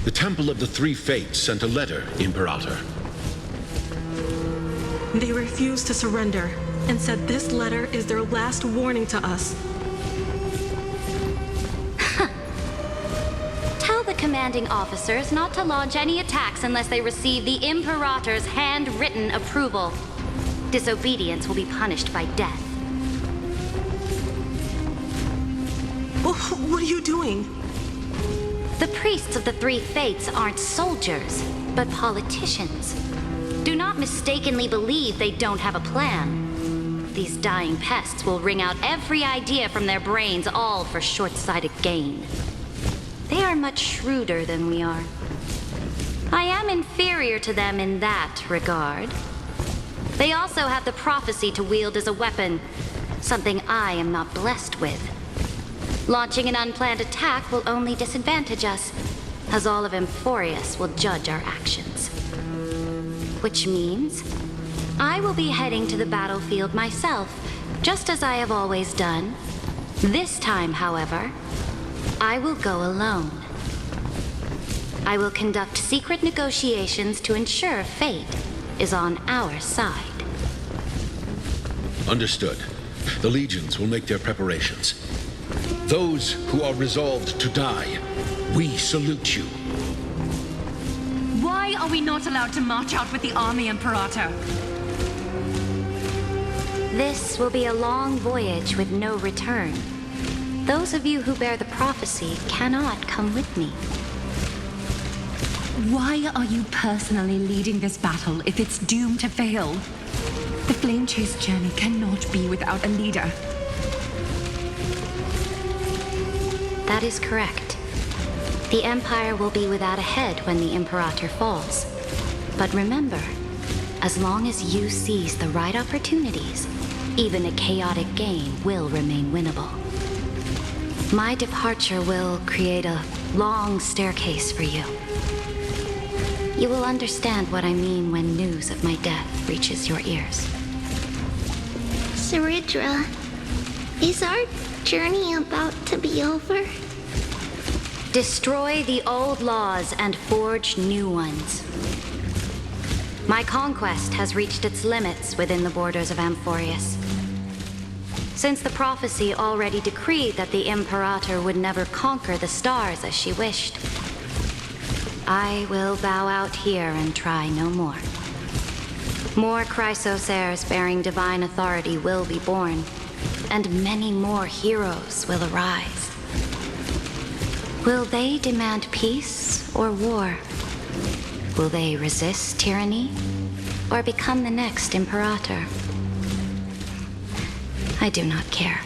The Temple of the Three Fates sent a letter, Imperator. They refused to surrender and said this letter is their last warning to us. Tell the commanding officers not to launch any attacks unless they receive the Imperator's handwritten approval. Disobedience will be punished by death. What are you doing? The priests of the Three Fates aren't soldiers, but politicians. Do not mistakenly believe they don't have a plan. These dying pests will wring out every idea from their brains, all for short-sighted gain. They are much shrewder than we are. I am inferior to them in that regard. They also have the prophecy to wield as a weapon, something I am not blessed with. Launching an unplanned attack will only disadvantage us, as all of Amphoreus will judge our actions. Which means I will be heading to the battlefield myself, just as I have always done. This time, however, I will go alone. I will conduct secret negotiations to ensure fate is on our side. Understood. The legions will make their preparations. Those who are resolved to die, we salute you. Why are we not allowed to march out with the army, Imperator? This will be a long voyage with no return. Those of you who bear the prophecy cannot come with me. Why are you personally leading this battle if it's doomed to fail? The Flame Chase journey cannot be without a leader. That is correct. The Empire will be without a head when the Imperator falls. But remember, as long as you seize the right opportunities, even a chaotic game will remain winnable. My departure will create a long staircase for you. You will understand what I mean when news of my death reaches your ears. Saridra, is our journey about to be over? Destroy the old laws and forge new ones. My conquest has reached its limits within the borders of Amphoreus. Since the prophecy already decreed that the Imperator would never conquer the stars as she wished, I will bow out here and try no more. More Chrysos heirs bearing divine authority will be born, and many more heroes will arise. Will they demand peace or war? Will they resist tyranny or become the next Imperator? I do not care.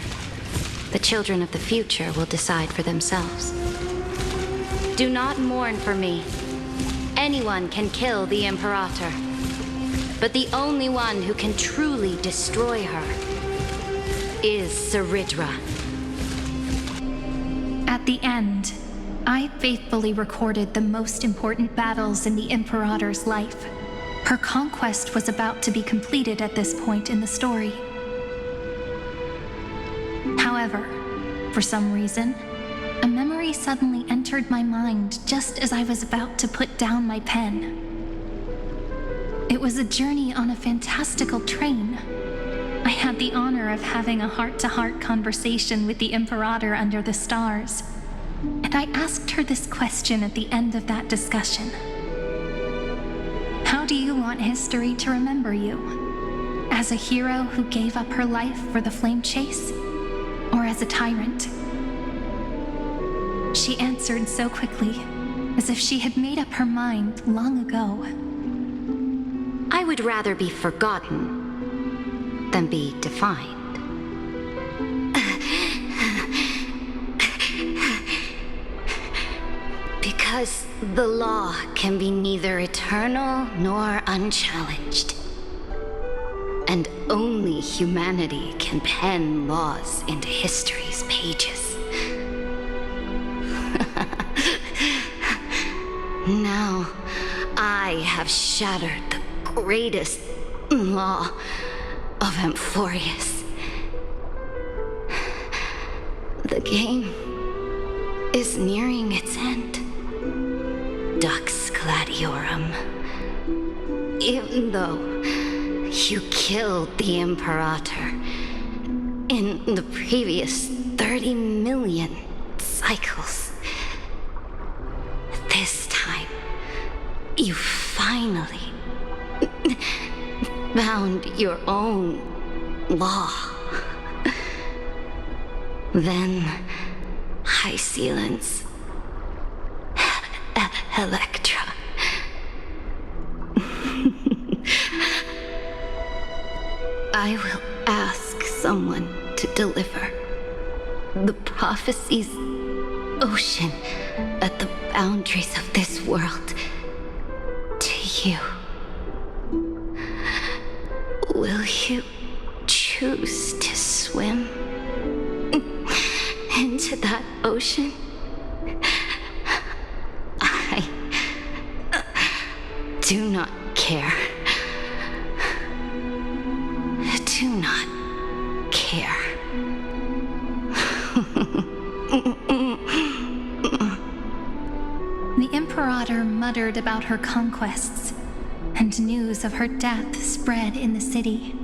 The children of the future will decide for themselves. Do not mourn for me. Anyone can kill the Imperator, but the only one who can truly destroy her is Saridra. At the end, I faithfully recorded the most important battles in the Imperator's life. Her conquest was about to be completed at this point in the story. However, for some reason, a memory suddenly entered my mind just as I was about to put down my pen. It was a journey on a fantastical train. I had the honor of having a heart-to-heart conversation with the Imperator under the stars, and I asked her this question at the end of that discussion. How do you want history to remember you? As a hero who gave up her life for the Flame Chase? Or as a tyrant? She answered so quickly, as if she had made up her mind long ago. I would rather be forgotten than be defined. Because the law can be neither eternal nor unchallenged. And only humanity can pen laws into history's pages. Now, I have shattered the greatest law of Amphoreus. The game is nearing its end. Dux Gladiorum. Even though you killed the Imperator in the previous 30 million cycles, this time you finally found your own law. Then Hysilens, Electra. I will ask someone to deliver the prophecy's ocean at the boundaries of this world to you. Will you choose to swim into that ocean? I do not care. Do not care. The Imperator muttered about her conquests, and news of her death spread in the city.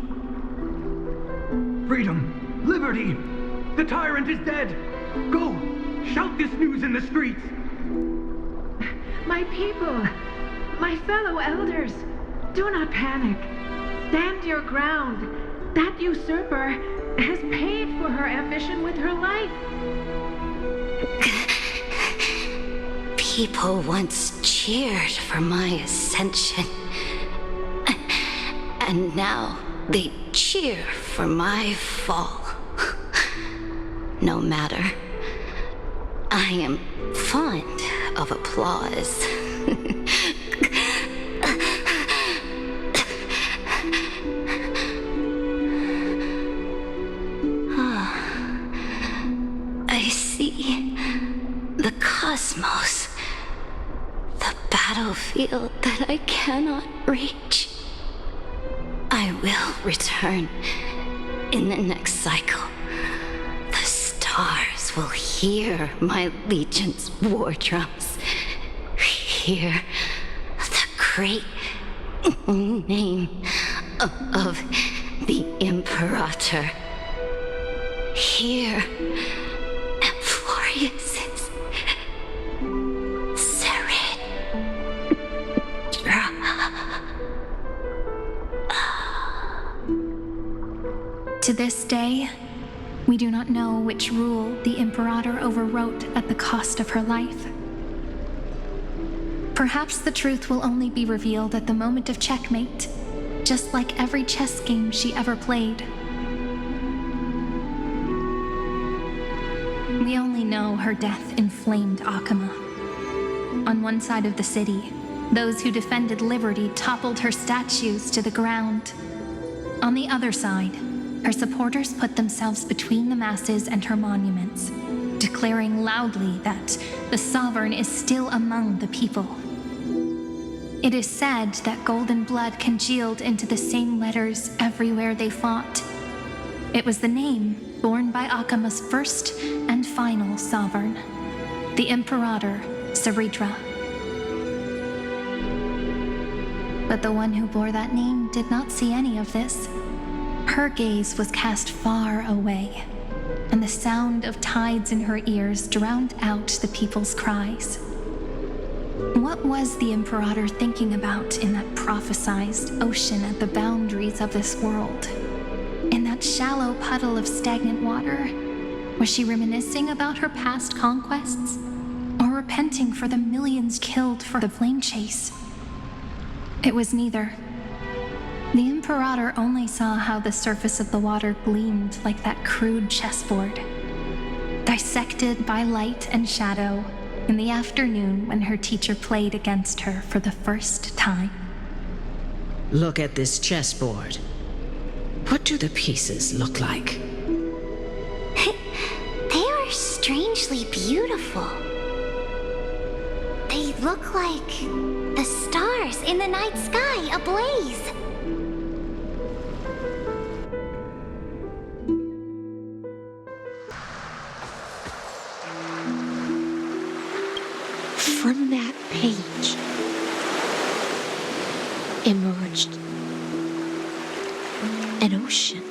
Freedom! Liberty! The tyrant is dead! Go! Shout this news in the streets! My people! My fellow elders! Do not panic. Stand your ground. That usurper has paid for her ambition with her life. People once cheered for my ascension. And now they cheer for my fall. No matter. I am fond of applause. I see the cosmos, the battlefield that I cannot reach. I will return in the next cycle. The stars will hear my legion's war drums. Hear the great name of the Imperator. Hear Amphoreus' To this day, we do not know which rule the Imperator overwrote at the cost of her life. Perhaps the truth will only be revealed at the moment of checkmate, just like every chess game she ever played. We only know her death inflamed Akama. On one side of the city, those who defended liberty toppled her statues to the ground. On the other side, her supporters put themselves between the masses and her monuments, declaring loudly that the sovereign is still among the people. It is said that golden blood congealed into the same letters everywhere they fought. It was the name borne by Akama's first and final sovereign, the Imperator Saridra. But the one who bore that name did not see any of this. Her gaze was cast far away, and the sound of tides in her ears drowned out the people's cries. What was the Imperator thinking about in that prophesized ocean at the boundaries of this world? In that shallow puddle of stagnant water? Was she reminiscing about her past conquests? Or repenting for the millions killed for the flame chase? It was neither. The Imperator only saw how the surface of the water gleamed like that crude chessboard, dissected by light and shadow in the afternoon when her teacher played against her for the first time. Look at this chessboard. What do the pieces look like? They are strangely beautiful. They look like the stars in the night sky ablaze. From that page emerged an ocean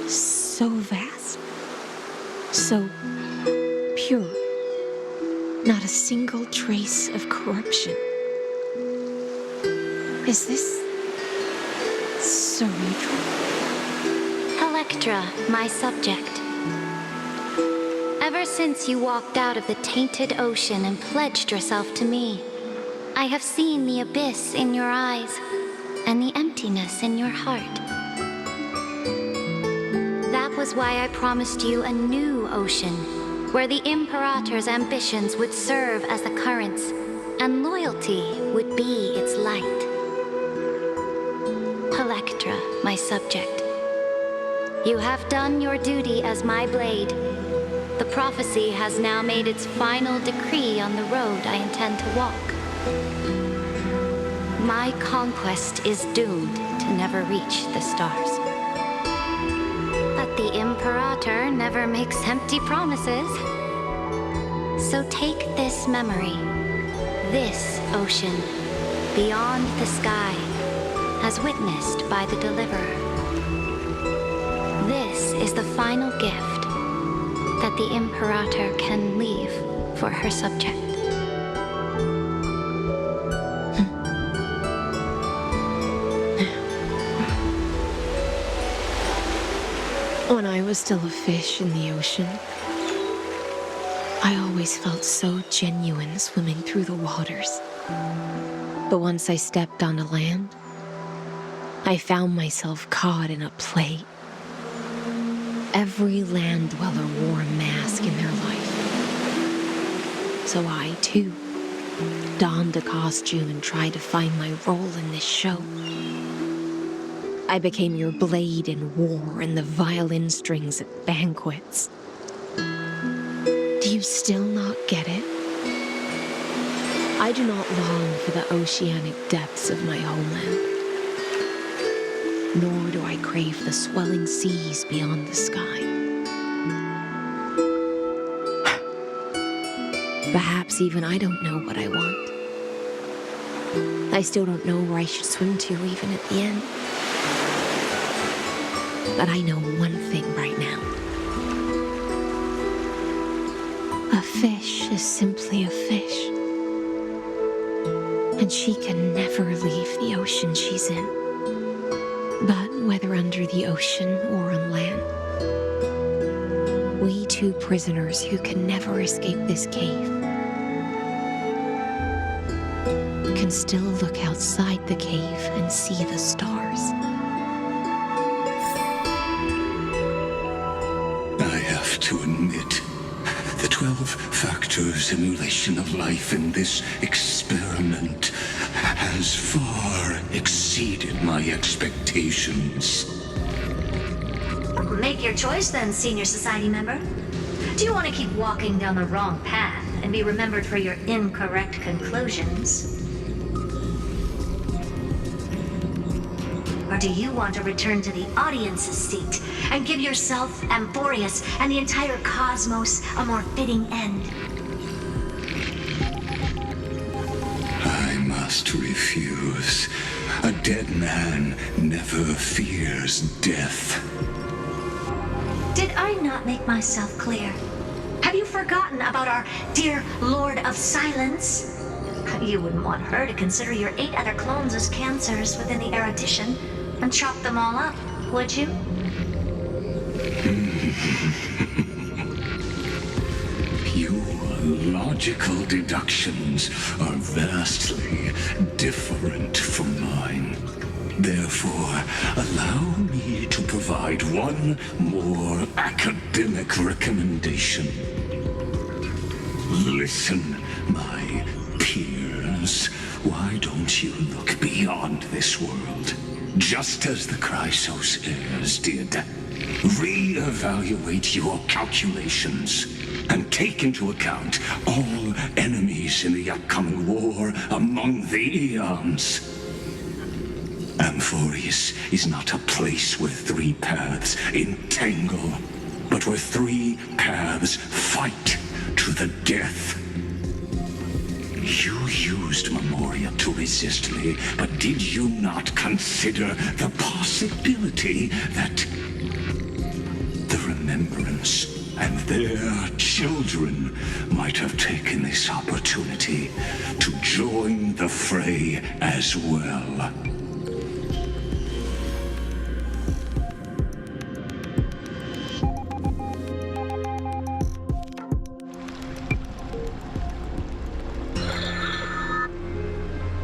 so vast, so pure, not a single trace of corruption. Is this cerebral? Electra, my subject. Ever since you walked out of the tainted ocean and pledged yourself to me, I have seen the abyss in your eyes and the emptiness in your heart. That was why I promised you a new ocean, where the Imperator's ambitions would serve as the currents, and loyalty would be its light. Electra, my subject. You have done your duty as my blade. The prophecy has now made its final decree on the road I intend to walk. My conquest is doomed to never reach the stars. But the Imperator never makes empty promises. So take this memory, this ocean, beyond the sky, as witnessed by the Deliverer. This is the final gift that the Imperator can leave for her subject. When I was still a fish in the ocean, I always felt so genuine swimming through the waters. But once I stepped onto land, I found myself caught in a play. Every land dweller wore a mask in their life. So I, too, donned a costume and tried to find my role in this show. I became your blade in war and the violin strings at banquets. Do you still not get it? I do not long for the oceanic depths of my homeland. Nor do I crave the swelling seas beyond the sky. Perhaps even I don't know what I want. I still don't know where I should swim to even at the end. But I know one thing right now. A fish is simply a fish. And she can never leave the ocean she's in. But whether under the ocean or on land, we two prisoners who can never escape this cave can still look outside the cave and see the stars. I have to admit, the 12-factor simulation of life in this experiment has far exceeded my expectations. Make your choice then, Senior Society member. Do you want to keep walking down the wrong path and be remembered for your incorrect conclusions? Or do you want to return to the audience's seat and give yourself, Amphoreus, and the entire cosmos a more fitting end? I must refuse. A dead man never fears death. Did I not make myself clear? Have you forgotten about our dear Lord of Silence? You wouldn't want her to consider your 8 other clones as cancers within the erudition and chop them all up, would you? Your logical deductions are vastly different from mine. Therefore, allow me to provide one more academic recommendation. Listen, my peers. Why don't you look beyond this world? Just as the Chrysos heirs did. Re-evaluate your calculations and take into account all enemies in the upcoming war among the eons. Amphoreus is not a place where 3 paths entangle, but where 3 paths fight to the death. You used Memoria to resist me, but did you not consider the possibility that the Remembrance and their children might have taken this opportunity to join the fray as well?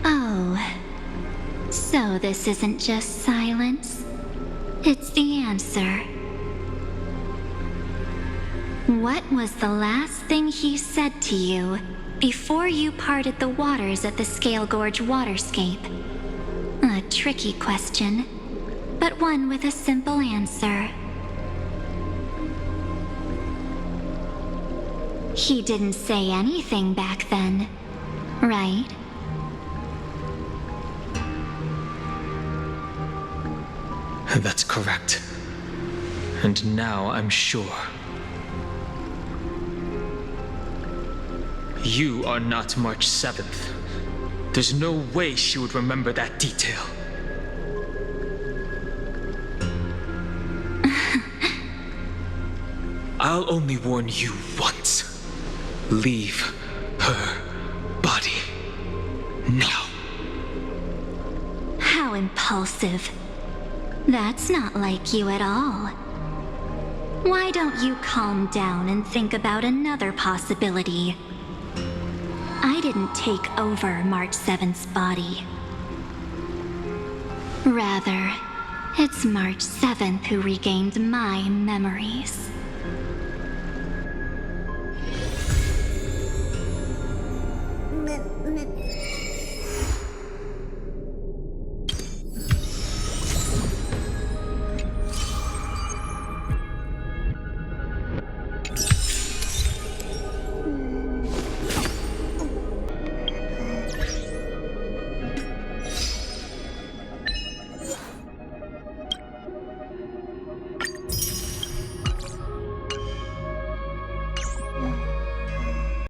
Oh, so this isn't just silence. It's the answer. What was the last thing he said to you before you parted the waters at the Scale Gorge waterscape? A tricky question, but one with a simple answer. He didn't say anything back then, right? That's correct. And now I'm sure. You are not March 7th. There's no way she would remember that detail. I'll only warn you once. Leave her body now. How impulsive. That's not like you at all. Why don't you calm down and think about another possibility? I didn't take over March 7th's body. Rather, it's March 7th who regained my memories.